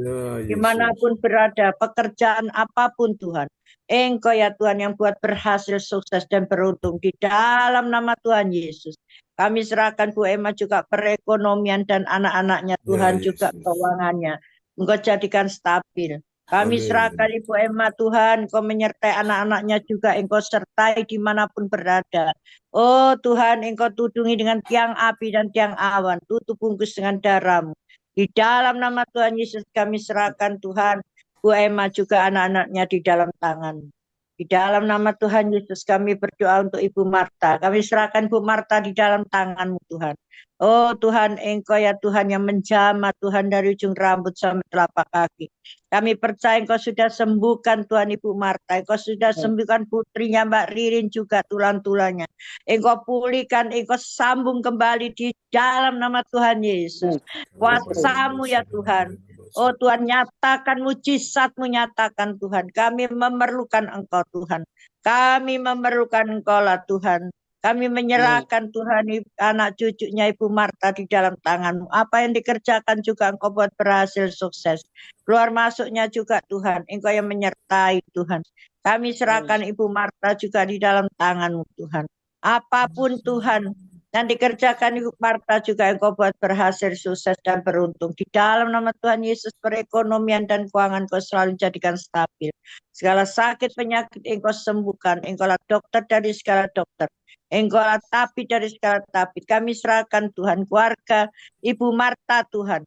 Dimanapun berada. Pekerjaan apapun Tuhan. Engkau ya Tuhan yang buat berhasil, sukses dan beruntung. Di dalam nama Tuhan Yesus. Kami serahkan Bu Emma juga perekonomian dan anak-anaknya Tuhan. Juga keuangannya. Engkau jadikan stabil. Kami Amin. serahkan Ibu Emma Tuhan, Engkau menyertai anak-anaknya juga, Engkau sertai dimanapun berada. Oh Tuhan, Engkau tudungi dengan tiang api dan tiang awan, tutup bungkus dengan darah-Mu. Di dalam nama Tuhan Yesus kami serahkan Tuhan, Bu Emma juga anak-anaknya di dalam tangan. Di dalam nama Tuhan Yesus kami berdoa untuk Ibu Marta. Kami serahkan Bu Marta di dalam tangan-Mu Tuhan. Oh Tuhan, Engkau ya Tuhan yang menjamah Tuhan dari ujung rambut sampai telapak kaki. Kami percaya Engkau sudah sembuhkan Tuhan Ibu Marta. Engkau sudah sembuhkan putrinya Mbak Ririn juga tulang-tulangnya. Engkau pulihkan, Engkau sambung kembali di dalam nama Tuhan Yesus. Kuasa-Mu ya Tuhan. Oh Tuhan, nyatakan mujizat-Mu, nyatakan Tuhan. Kami memerlukan Engkau Tuhan. Kami memerlukan Engkau lah Tuhan. Kami menyerahkan Tuhan anak cucunya Ibu Marta di dalam tangan-Mu. Apa yang dikerjakan juga Engkau buat berhasil sukses. Keluar masuknya juga Tuhan. Engkau yang menyertai Tuhan. Kami serahkan Ibu Marta juga di dalam tangan-Mu Tuhan. Apapun Tuhan yang dikerjakan Ibu Marta juga Engkau buat berhasil sukses dan beruntung. Di dalam nama Tuhan Yesus perekonomian dan keuangan Engkau selalu jadikan stabil. Segala sakit penyakit Engkau sembuhkan. Engkau lah dokter dari segala dokter. Engkau lah tabib dari segala tabib. Kami serahkan Tuhan keluarga Ibu Marta Tuhan.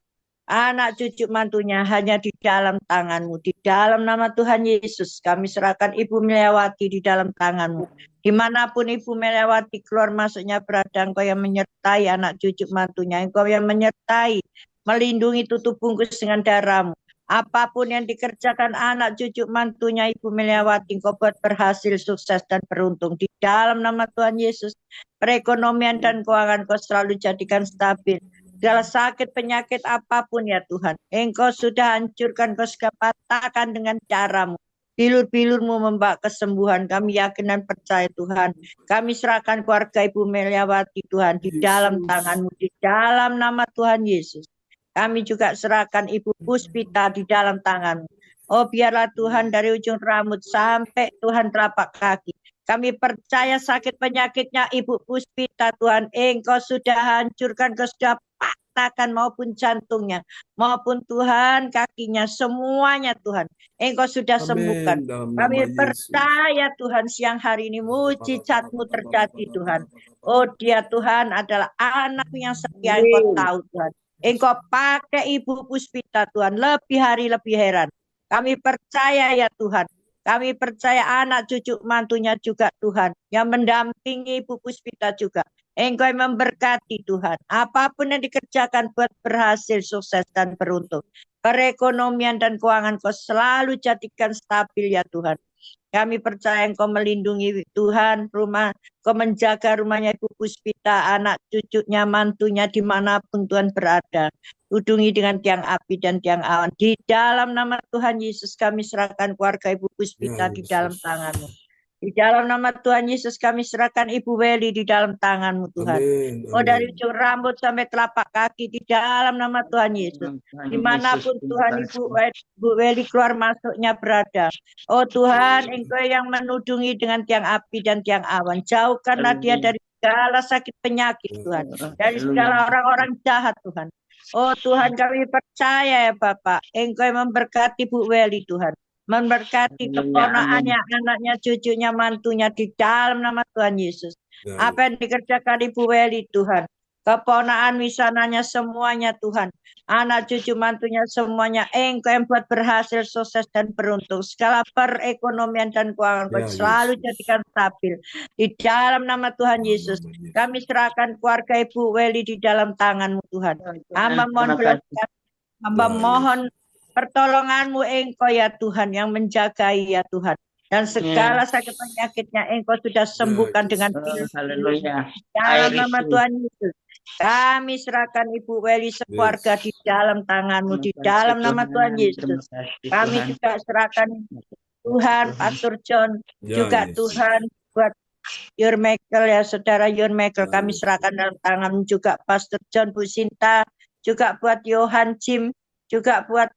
Anak cucu mantunya hanya di dalam tangan-Mu. Di dalam nama Tuhan Yesus kami serahkan Ibu Meliawati di dalam tangan-Mu. Dimanapun Ibu Meliawati keluar masuknya berada, Engkau yang menyertai anak cucu mantunya. Engkau yang menyertai, melindungi, tutup bungkus dengan darah-Mu. Apapun yang dikerjakan anak cucu mantunya Ibu Meliawati, Engkau buat berhasil, sukses dan beruntung. Di dalam nama Tuhan Yesus, perekonomian dan keuangan Engkau selalu jadikan stabil. Segala sakit penyakit apapun ya Tuhan, Engkau sudah hancurkan, Engkau sudah patahkan dengan cara-Mu. Bilur-bilur-Mu membawa kesembuhan. Kami yakin dan percaya Tuhan. Kami serahkan keluarga Ibu Meliawati Tuhan di dalam tangan-Mu, di dalam nama Tuhan Yesus. Kami juga serahkan Ibu Puspita di dalam tangan-Mu. Oh biarlah Tuhan dari ujung rambut sampai Tuhan telapak kaki. Kami percaya sakit penyakitnya Ibu Puspita Tuhan. Engkau sudah hancurkan, Engkau sudah patahkan maupun jantungnya. Maupun Tuhan kakinya, semuanya Tuhan. Engkau sudah sembuhkan. Kami percaya Tuhan siang hari ini mujizat-Mu terjadi Tuhan. Oh dia Tuhan adalah anak yang setia, Engkau tahu Tuhan. Engkau pakai Ibu Puspita Tuhan, lebih hari lebih heran. Kami percaya ya Tuhan. Kami percaya anak cucu mantunya juga Tuhan. Yang mendampingi Ibu Puspita juga. Engkau yang memberkati Tuhan. Apapun yang dikerjakan buat berhasil, sukses dan beruntung. Perekonomian dan keuangan Kau selalu jadikan stabil ya Tuhan. Kami percaya Engkau melindungi Tuhan rumah. Kau menjaga rumahnya Ibu Puspita, anak cucunya, mantunya dimanapun Tuhan berada. Tudungi dengan tiang api dan tiang awan. Di dalam nama Tuhan Yesus kami serahkan keluarga Ibu Puspita di dalam tangan-Mu. Di dalam nama Tuhan Yesus kami serahkan Ibu Weli di dalam tangan-Mu Tuhan. Oh dari ujung rambut sampai telapak kaki di dalam nama Tuhan Yesus. Dimanapun Tuhan Ibu Weli keluar masuknya berada. Oh Tuhan, Engkau yang menudungi dengan tiang api dan tiang awan. Jauhkanlah dia dari segala sakit penyakit Tuhan. Dari segala orang-orang jahat Tuhan. Oh Tuhan kami percaya ya Bapak. Engkau yang memberkati Bu Weli Tuhan. Memberkati keponakannya, anaknya, cucunya, mantunya di dalam nama Tuhan Yesus. Apa yang dikerjakan Ibu Weli Tuhan. Keponakan wisananya semuanya Tuhan. Anak cucu mantunya semuanya. Engkau yang buat berhasil, sukses dan beruntung. Segala perekonomian dan keuangan Kau selalu jadikan stabil. Di dalam nama Tuhan Yesus. Kami serahkan keluarga Ibu Weli di dalam tangan-Mu Tuhan. Hamba mohon berkat. Hamba mohon pertolongan-Mu Engkau ya Tuhan yang menjagai ya Tuhan. Dan segala sakit penyakitnya Engkau sudah sembuhkan dengan Haleluya. dalam nama Tuhan Yesus. Kami serahkan Ibu Weli sekeluarga di dalam tangan-Mu di dalam nama Tuhan Yesus. Kami juga serahkan Tuhan Pastor John juga Tuhan buat Your Michael ya saudara Your Michael. Kami serahkan dalam tangan-Mu juga Pastor John, Bu Sinta, juga buat Yohan Jim, juga buat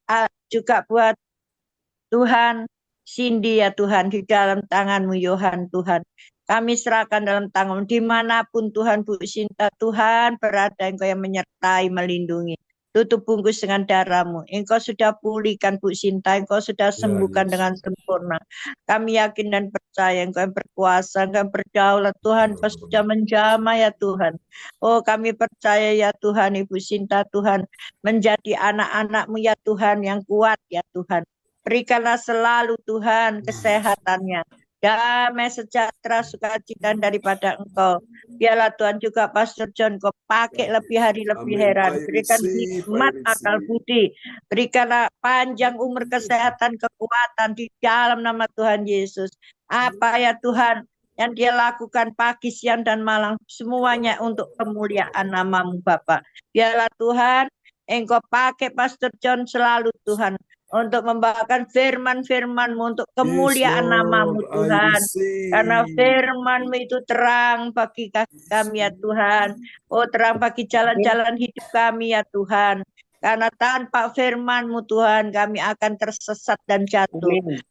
Tuhan Cindy ya Tuhan di dalam tangan-Mu Yohan Tuhan. Kami serahkan dalam tangan-Mu dimanapun Tuhan Bu Sinta Tuhan berada Engkau yang menyertai melindungi. tutup bungkus dengan darah-Mu. Engkau sudah pulihkan Bu Sinta, Engkau sudah sembuhkan dengan sempurna. Kami yakin dan percaya Engkau yang berkuasa, Engkau yang berdaulat Tuhan, Engkau sudah menjamah ya Tuhan. Oh kami percaya ya Tuhan, Ibu Sinta Tuhan, menjadi anak-anak-Mu ya Tuhan yang kuat ya Tuhan. Berikanlah selalu Tuhan kesehatannya, damai sejahtera sukacita daripada Engkau. Biarlah Tuhan juga Pastor John Kau pakai lebih hari lebih heran. Berikan hikmat akal budi. Berikanlah panjang umur kesehatan kekuatan di dalam nama Tuhan Yesus. Apa ya Tuhan yang dia lakukan pagi siang dan malam, semuanya untuk kemuliaan nama-Mu Bapa. Biarlah Tuhan Engkau pakai Pastor John selalu Tuhan, untuk membawakan firman-firman-Mu untuk kemuliaan nama-Mu Tuhan. Karena firman-Mu itu terang bagi kami ya Tuhan. Oh terang bagi jalan-jalan hidup kami ya Tuhan. Karena tanpa firman-Mu Tuhan kami akan tersesat dan jatuh.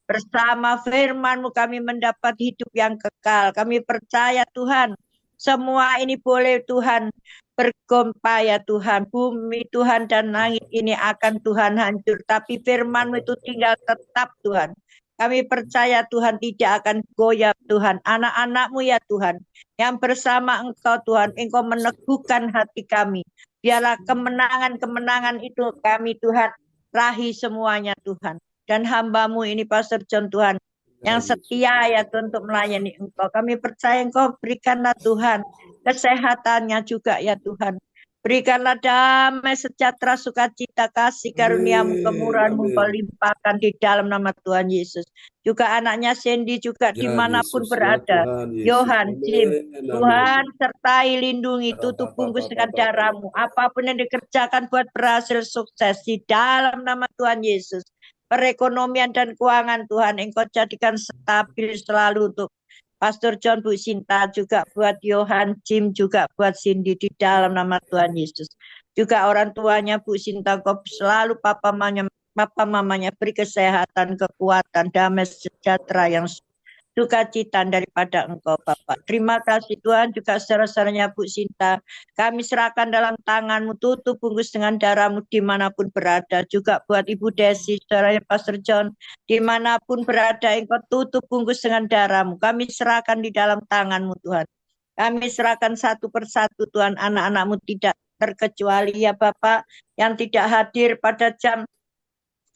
Bersama firman-Mu kami mendapat hidup yang kekal. Kami percaya Tuhan, semua ini boleh Tuhan bergempa ya Tuhan. Bumi Tuhan dan langit ini akan Tuhan hancur, tapi firman-Mu itu tinggal tetap Tuhan. Kami percaya Tuhan tidak akan goyah Tuhan. Anak-anak-Mu ya Tuhan, yang bersama Engkau Tuhan, Engkau meneguhkan hati kami. Biarlah kemenangan-kemenangan itu kami Tuhan raih semuanya Tuhan. Dan hamba-Mu ini Pastor John Tuhan, yang setia ya Tuhan untuk melayani Engkau. Kami percaya Engkau berikanlah Tuhan kesehatannya juga ya Tuhan. Berikanlah damai sejahtera sukacita kasih karunia-Mu kemurahan-Mu Kau limpahkan di dalam nama Tuhan Yesus. Juga anaknya Sandy juga dimanapun berada. Yohan, Jim, Tuhan sertai lindungi, tutup bungkus dengan darah-Mu. Apapun yang dikerjakan buat berhasil sukses di dalam nama Tuhan Yesus. Perekonomian dan keuangan Tuhan Engkau jadikan stabil selalu untuk Pastor John, Bu Sinta, juga buat Yohan, Jim, juga buat Cindy di dalam nama Tuhan Yesus. Juga orang tuanya Bu Sinta, Engkau selalu papa mamanya beri kesehatan, kekuatan, damai sejahtera yang sukacita daripada Engkau Bapak. Terima kasih Tuhan, juga saudara-saudaranya Bu Sinta, kami serahkan dalam tangan-Mu, tutup bungkus dengan darah-Mu dimanapun berada. Juga buat Ibu Desi, saudaranya Pastor John, dimanapun berada Engkau tutup bungkus dengan darah-Mu. Kami serahkan di dalam tangan-Mu Tuhan. Kami serahkan satu persatu Tuhan, anak-anak-Mu tidak terkecuali ya Bapak, yang tidak hadir pada jam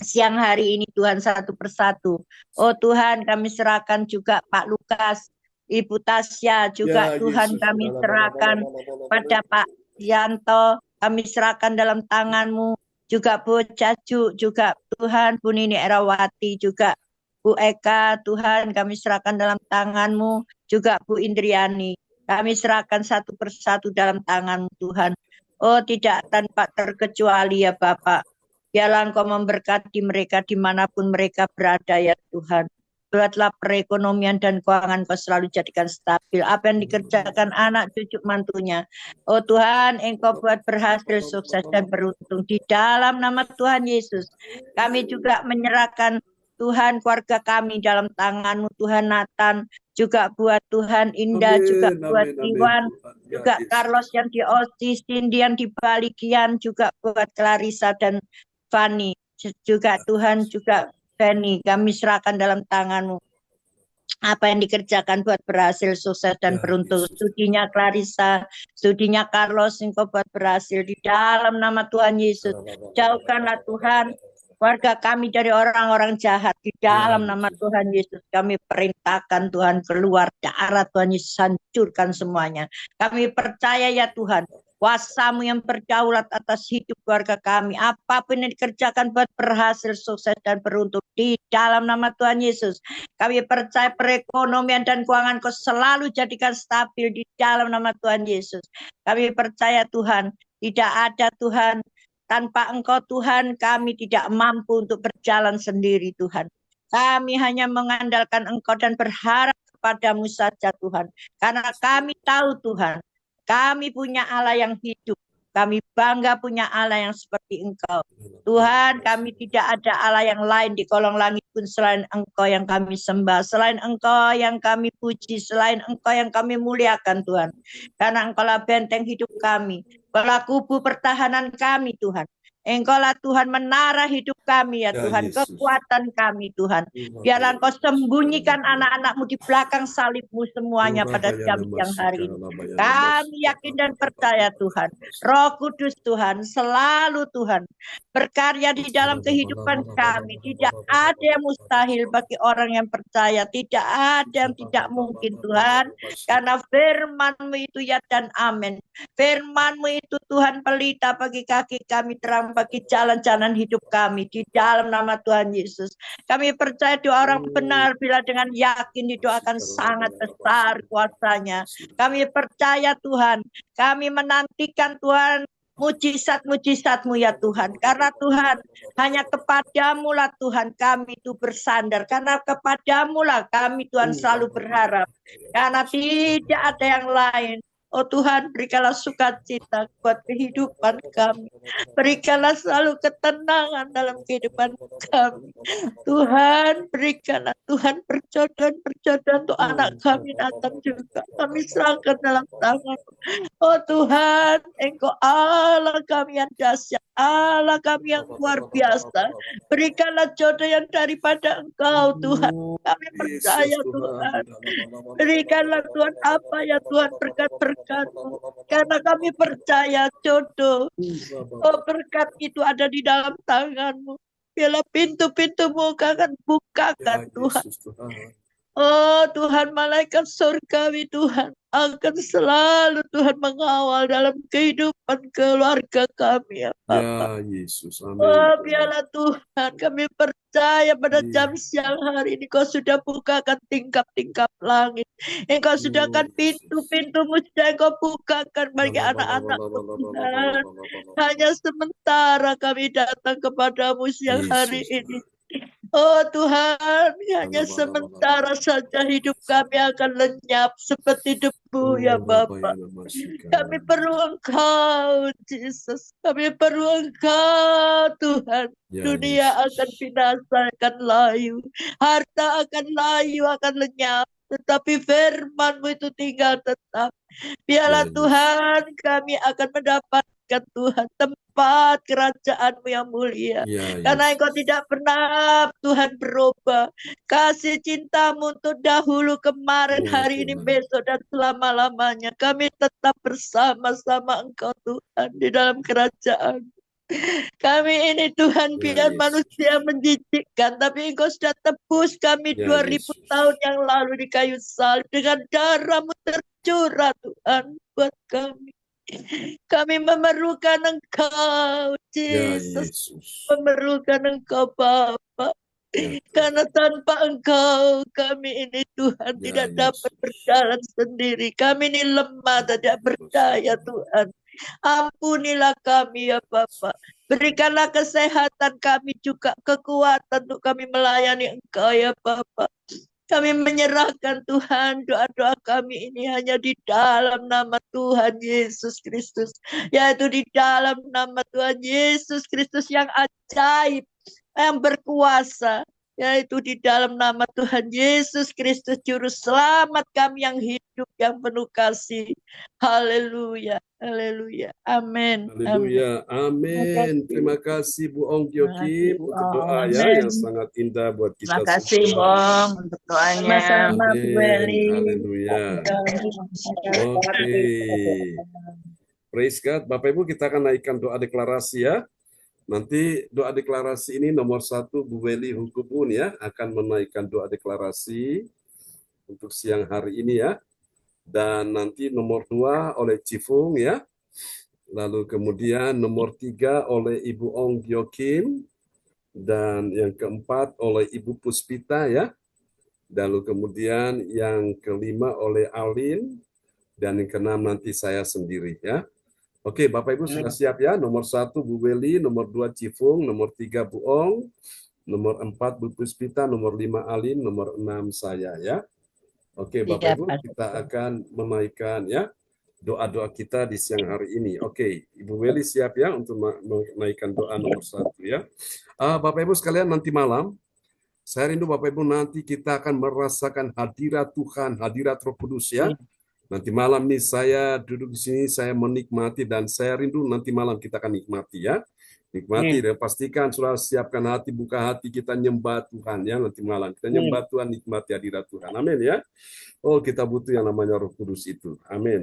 siang hari ini Tuhan satu persatu. Oh Tuhan kami serahkan juga Pak Lukas, Ibu Tasya juga ya, Tuhan Yesus. Kami serahkan pada Pak Yanto, kami serahkan dalam tangan-Mu. Juga Bu Cacu, juga Tuhan Bu Nini Erawati, juga Bu Eka, Tuhan kami serahkan dalam tangan-Mu. Juga Bu Indriani, kami serahkan satu persatu dalam tangan-Mu Tuhan. Oh tidak tanpa terkecuali ya Bapak. Biarlah Engkau memberkati mereka dimanapun mereka berada ya Tuhan. Buatlah perekonomian dan keuangan Kau selalu jadikan stabil. Apa yang dikerjakan anak cucu mantunya. Oh Tuhan, Engkau buat berhasil, sukses dan beruntung. Di dalam nama Tuhan Yesus. Kami juga menyerahkan Tuhan keluarga kami dalam tangan-Mu Tuhan. Nathan, juga buat Tuhan Indah, juga buat Iwan, juga Carlos yang di Osis, Cindy yang di Balikian, juga buat Clarissa dan Fani, juga Tuhan, juga Fanny, kami serahkan dalam tangan-Mu. Apa yang dikerjakan buat berhasil, sukses dan beruntung. Studinya Clarissa, studinya Carlos, Engkau buat berhasil di dalam nama Tuhan Yesus. Jauhkanlah Tuhan warga kami dari orang-orang jahat di dalam nama Tuhan Yesus. Kami perintahkan Tuhan keluar darah Tuhan Yesus, hancurkan semuanya. Kami percaya ya Tuhan, kuasa-Mu yang berdaulat atas hidup keluarga kami. Apapun yang dikerjakan buat berhasil, sukses dan beruntung di dalam nama Tuhan Yesus. Kami percaya perekonomian dan keuangan Kau selalu jadikan stabil di dalam nama Tuhan Yesus. Kami percaya Tuhan, tidak ada Tuhan tanpa Engkau Tuhan, kami tidak mampu untuk berjalan sendiri Tuhan. Kami hanya mengandalkan Engkau dan berharap kepada-Mu saja Tuhan. Karena kami tahu Tuhan, kami punya Allah yang hidup. Kami bangga punya Allah yang seperti Engkau. Tuhan, kami tidak ada Allah yang lain di kolong langit pun selain Engkau yang kami sembah. Selain Engkau yang kami puji. Selain Engkau yang kami muliakan Tuhan. Karena Engkau lah benteng hidup kami. Engkau lah kubu pertahanan kami Tuhan. Engkaulah Tuhan menara hidup kami ya Tuhan, kekuatan kami Tuhan. Biarlah Engkau sembunyikan anak-anak-Mu di belakang salib-Mu semuanya pada jam siang hari ini. Kami yakin dan percaya Tuhan, Roh Kudus Tuhan, selalu Tuhan berkarya di dalam kehidupan kami. Tidak ada yang mustahil bagi orang yang percaya, tidak ada yang tidak mungkin Tuhan, karena firman-Mu itu ya dan amin. Firman-Mu itu Tuhan pelita bagi kaki kami, terang bagi jalan-jalan hidup kami, di dalam nama Tuhan Yesus. Kami percaya doa orang benar bila dengan yakin didoakan sangat besar kuasanya. Kami percaya Tuhan, kami menantikan Tuhan mujizat-mujizat-Mu ya Tuhan. Karena Tuhan, hanya kepadamu lah Tuhan kami itu bersandar. Karena kepadamu lah kami Tuhan selalu berharap. Karena tidak ada yang lain. Oh Tuhan, berikanlah sukacita buat kehidupan kami. Berikanlah selalu ketenangan dalam kehidupan kami. Tuhan, berikanlah Tuhan perjodohan untuk anak kami datang juga. Kami serahkan dalam tangan. Oh Tuhan, Engkau Allah kami yang dahsyat, Allah kami yang luar biasa. Berikanlah jodoh yang daripada Engkau Tuhan. Kami percaya Tuhan. Berikanlah Tuhan apa ya Tuhan berkat-berkat. Karena kami percaya jodoh, oh berkat itu ada di dalam tangan-Mu. Biarlah pintu-pintu-Mu akan bukakan Tuhan. Oh Tuhan, malaikat surgawi Tuhan akan selalu Tuhan mengawal dalam kehidupan keluarga kami ya Bapa. Ya Yesus, amin. Oh biarlah Tuhan, kami percaya pada jam siang hari ini Kau sudah bukakan tingkap-tingkap langit. Engkau sudah akan pintu-pintu-Mu sudah Engkau bukakan bagi anak-anak Tuhan. Hanya sementara kami datang kepadamu siang hari ini. Oh Tuhan, hanya sementara saja hidup kami akan lenyap seperti debu ya Bapa. Kami perlu Engkau, Yesus. Kami perlu Engkau, Tuhan. Dunia akan binasa, akan layu. Harta akan layu, akan lenyap. Tetapi firman-Mu itu tinggal tetap. Biarlah Tuhan, kami akan mendapatkan Tuhan tempat kerajaan-Mu yang mulia. Karena Engkau tidak pernah Tuhan berubah. Kasih cinta-Mu untuk dahulu, kemarin, hari ini, besok, dan selama-lamanya. Kami tetap bersama-sama Engkau Tuhan di dalam kerajaan. Kami ini Tuhan, biar manusia menjijikkan, tapi Engkau sudah tebus kami 2000 tahun yang lalu di kayu salib dengan darah-Mu tercurah Tuhan buat kami. Kami memerlukan Engkau, Yesus. Memerlukan Engkau, Bapa. Karena tanpa Engkau, kami ini Tuhan tidak dapat berjalan sendiri. Kami ini lemah, tidak berdaya Tuhan. Ampunilah kami ya Bapa. Berikanlah kesehatan kami juga, kekuatan untuk kami melayani Engkau ya Bapa. Kami menyerahkan Tuhan, doa-doa kami ini hanya di dalam nama Tuhan Yesus Kristus. Yaitu di dalam nama Tuhan Yesus Kristus yang ajaib, yang berkuasa. Yaitu di dalam nama Tuhan Yesus Kristus, Juru Selamat kami yang hidup, yang penuh kasih. Haleluya, haleluya, amin. Haleluya, amin. Terima kasih Bu Ong Gyokim untuk doa yang sangat indah buat kita. Terima kasih Ong untuk doanya. Sama-sama Bu Eli. Haleluya. Oke. Praise God. Bapak Ibu, kita akan naikkan doa deklarasi ya. Nanti doa deklarasi ini nomor 1 Bu Weli Hukubun ya akan menaikkan doa deklarasi untuk siang hari ini ya. Dan nanti nomor 2 oleh Cifung ya. Lalu kemudian nomor 3 oleh Ibu Ong Gyokim. Dan yang keempat oleh Ibu Puspita ya. Lalu kemudian yang kelima oleh Alin. Dan yang keenam nanti saya sendiri ya. Oke, Bapak Ibu sudah siap ya? Nomor 1 Bu Weli, nomor 2 Cifung, nomor 3 Bu Ong, nomor 4 Bu Puspita, nomor 5 Alin, nomor 6 saya ya. Oke, Bapak Ibu, kita akan menaikkan ya doa-doa kita di siang hari ini. Oke, Ibu Weli siap ya untuk menaikkan doa nomor 1 ya. Bapak Ibu sekalian, nanti malam saya rindu Bapak Ibu nanti kita akan merasakan hadirat Tuhan, hadirat Roh Kudus ya. Nanti malam nih saya duduk di sini, saya menikmati dan saya rindu nanti malam kita akan nikmati ya. Nikmati dan pastikan sudah siapkan hati, buka hati kita nyembah Tuhan ya nanti malam. Kita nyembah Tuhan, nikmati hadirat Tuhan. Amin ya. Oh, kita butuh yang namanya Roh Kudus itu. Amin.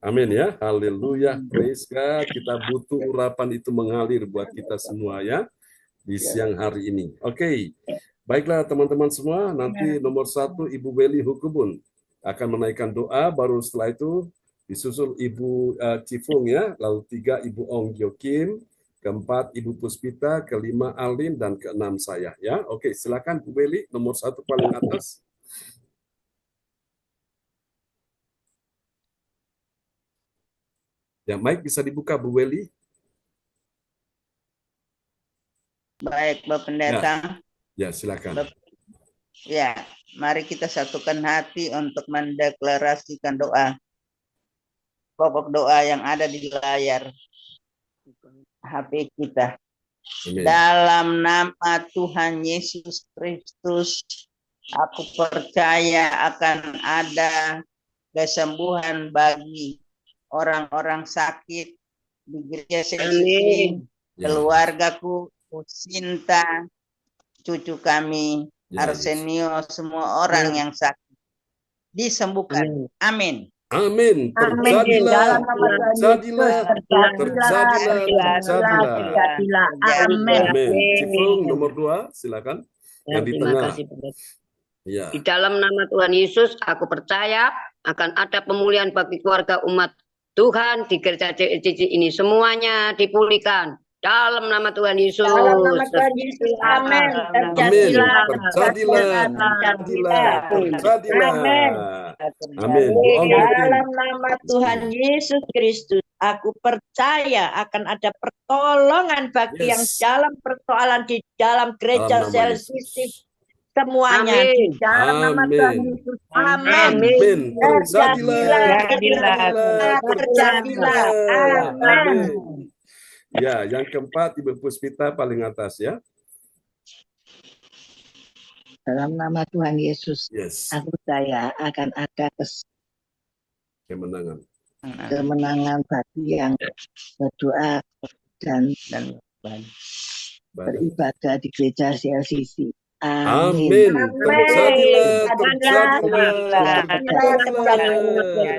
Amin ya. Haleluya. Praise God. Kita butuh urapan itu mengalir buat kita semua ya di siang hari ini. Oke. Baiklah teman-teman semua, nanti nomor 1 Ibu Weli Hukubun akan menaikkan doa, baru setelah itu disusul Ibu Cifung ya, lalu 3 Ibu Ong Gyokim, keempat Ibu Puspita, kelima Alin, dan keenam saya ya. Oke, silakan Bu Weli nomor 1 paling atas. Ya, mic bisa dibuka Bu Weli. Baik, Bapak Pendeta. Ya, silakan. Ya, mari kita satukan hati untuk mendeklarasikan doa. Pokok doa yang ada di layar HP kita. Amin. Dalam nama Tuhan Yesus Kristus, aku percaya akan ada kesembuhan bagi orang-orang sakit di gereja CLCC, keluargaku, Sinta, cucu kami, Arsenio, semua orang yang sakit disembuhkan. Amin. Amin. Terjadilah. Amin. Cifung nomor 2, silakan. Yang di Terima tengah. kasih, Ya. Di dalam nama Tuhan Yesus, aku percaya akan ada pemulihan bagi keluarga umat Tuhan di gereja CLCC ini. Semuanya dipulihkan. Dalam nama Tuhan Yesus. Dalam nama Tuhan Yesus. Amin. Terjadilah. Amin. Amin. Dalam nama Tuhan Yesus Kristus, aku percaya akan ada pertolongan bagi yang dalam persoalan di dalam gereja CLCC semuanya. Di dalam nama Tuhan Yesus. Amin. Terjadilah. Amin. Ya, yang keempat Ibu Puspita paling atas ya. Dalam nama Tuhan Yesus, aku percaya akan ada kemenangan bagi yang berdoa dan beribadah di gereja CLCC. Amin.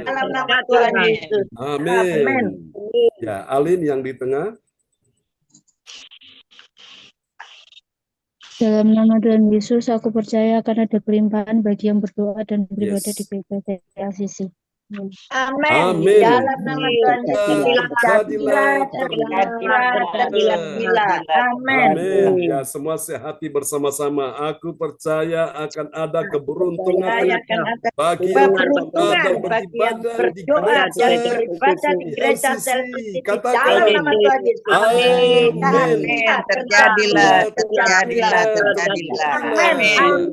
Dalam nama Tuhan Yesus. Amin. Ya, Alin yang di tengah. Dalam nama Tuhan Yesus, aku percaya akan ada kelimpahan bagi yang berdoa dan beribadah di gereja CLCC. Amin. Dalam nama Tuhan Yesus. Amin. Ya, semua sehati bersama-sama. Aku percaya akan ada keberuntungan bagi yang berdoa dan beribadah di gereja CLCC. Katakan amin. Terjadilah. Amin.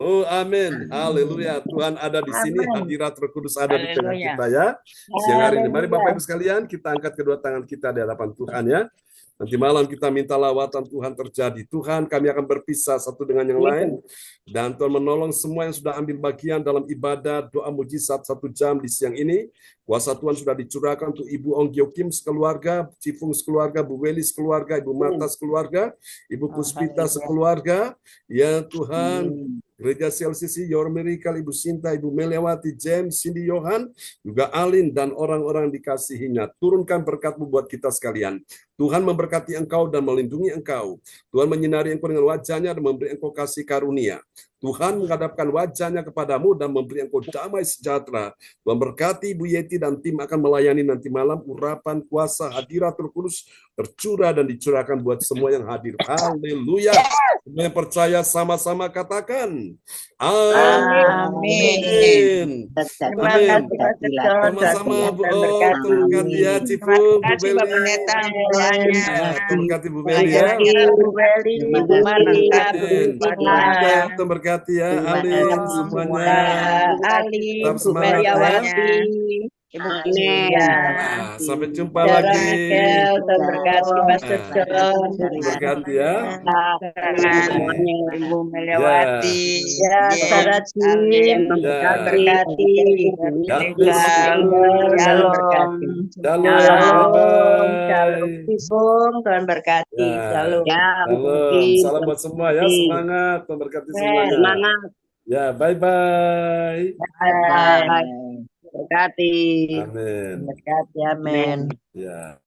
Oh, amin. Haleluya. Tuhan ada di sini, hadirat Roh Kudus ada di tengah kita ya. Siang hari ini, mari Bapak Ibu sekalian, kita angkat kedua tangan kita di hadapan Tuhan ya. Nanti malam kita minta lawatan Tuhan terjadi. Tuhan, kami akan berpisah satu dengan yang lain. Dan Tuhan menolong semua yang sudah ambil bagian dalam ibadah doa mujizat 1 jam di siang ini. Kuasa Tuhan sudah dicurahkan untuk Ibu Ong Gyokim sekeluarga, Cifung sekeluarga, Bu Weli sekeluarga, Ibu Marta sekeluarga, Ibu Puspita sekeluarga. Ya Tuhan, Gereja CLCC, Your Miracle, Ibu Sinta, Ibu Meliawati, James, Cindy Yohan, juga Alin dan orang-orang dikasihinya. Turunkan berkat-Mu buat kita sekalian. Tuhan memberkati engkau dan melindungi engkau. Tuhan menyinari engkau dengan wajahnya dan memberi engkau kasih karunia. Tuhan menghadapkan wajahnya kepadamu dan memberi engkau damai sejahtera. Tuhan berkati Ibu Yeti dan tim akan melayani nanti malam. Urapan kuasa hadirat Roh Kudus tercurah dan dicurahkan buat semua yang hadir. Haleluya. Semua yang percaya sama-sama katakan amin. Amin. Sama-sama Bu Tuhan dia Cifung, Bu Beli. Tuhan berkati Bu Beli ya. Tuhan berkati ya, Alin semuanya. Alin, tetap semangat ya. Ibu Iya. Sampai jumpa Saudara lagi. Raquel, Tuhan berkati Pastor John. Tuhan berkati ya. semuanya Ibu Meliawati. Ya, Saudara Jim, Tuhan berkati. God bless you. Tuhan berkati. Shalom. Bye-bye. Shalom, Bung, Tuhan berkati. Shalom. Shalom. Salam buat semua ya. Semangat. Tuhan berkati semuanya. Semangat. Ya, bye-bye. Bye. Berkati. Amin. Berkati, amin. Ya.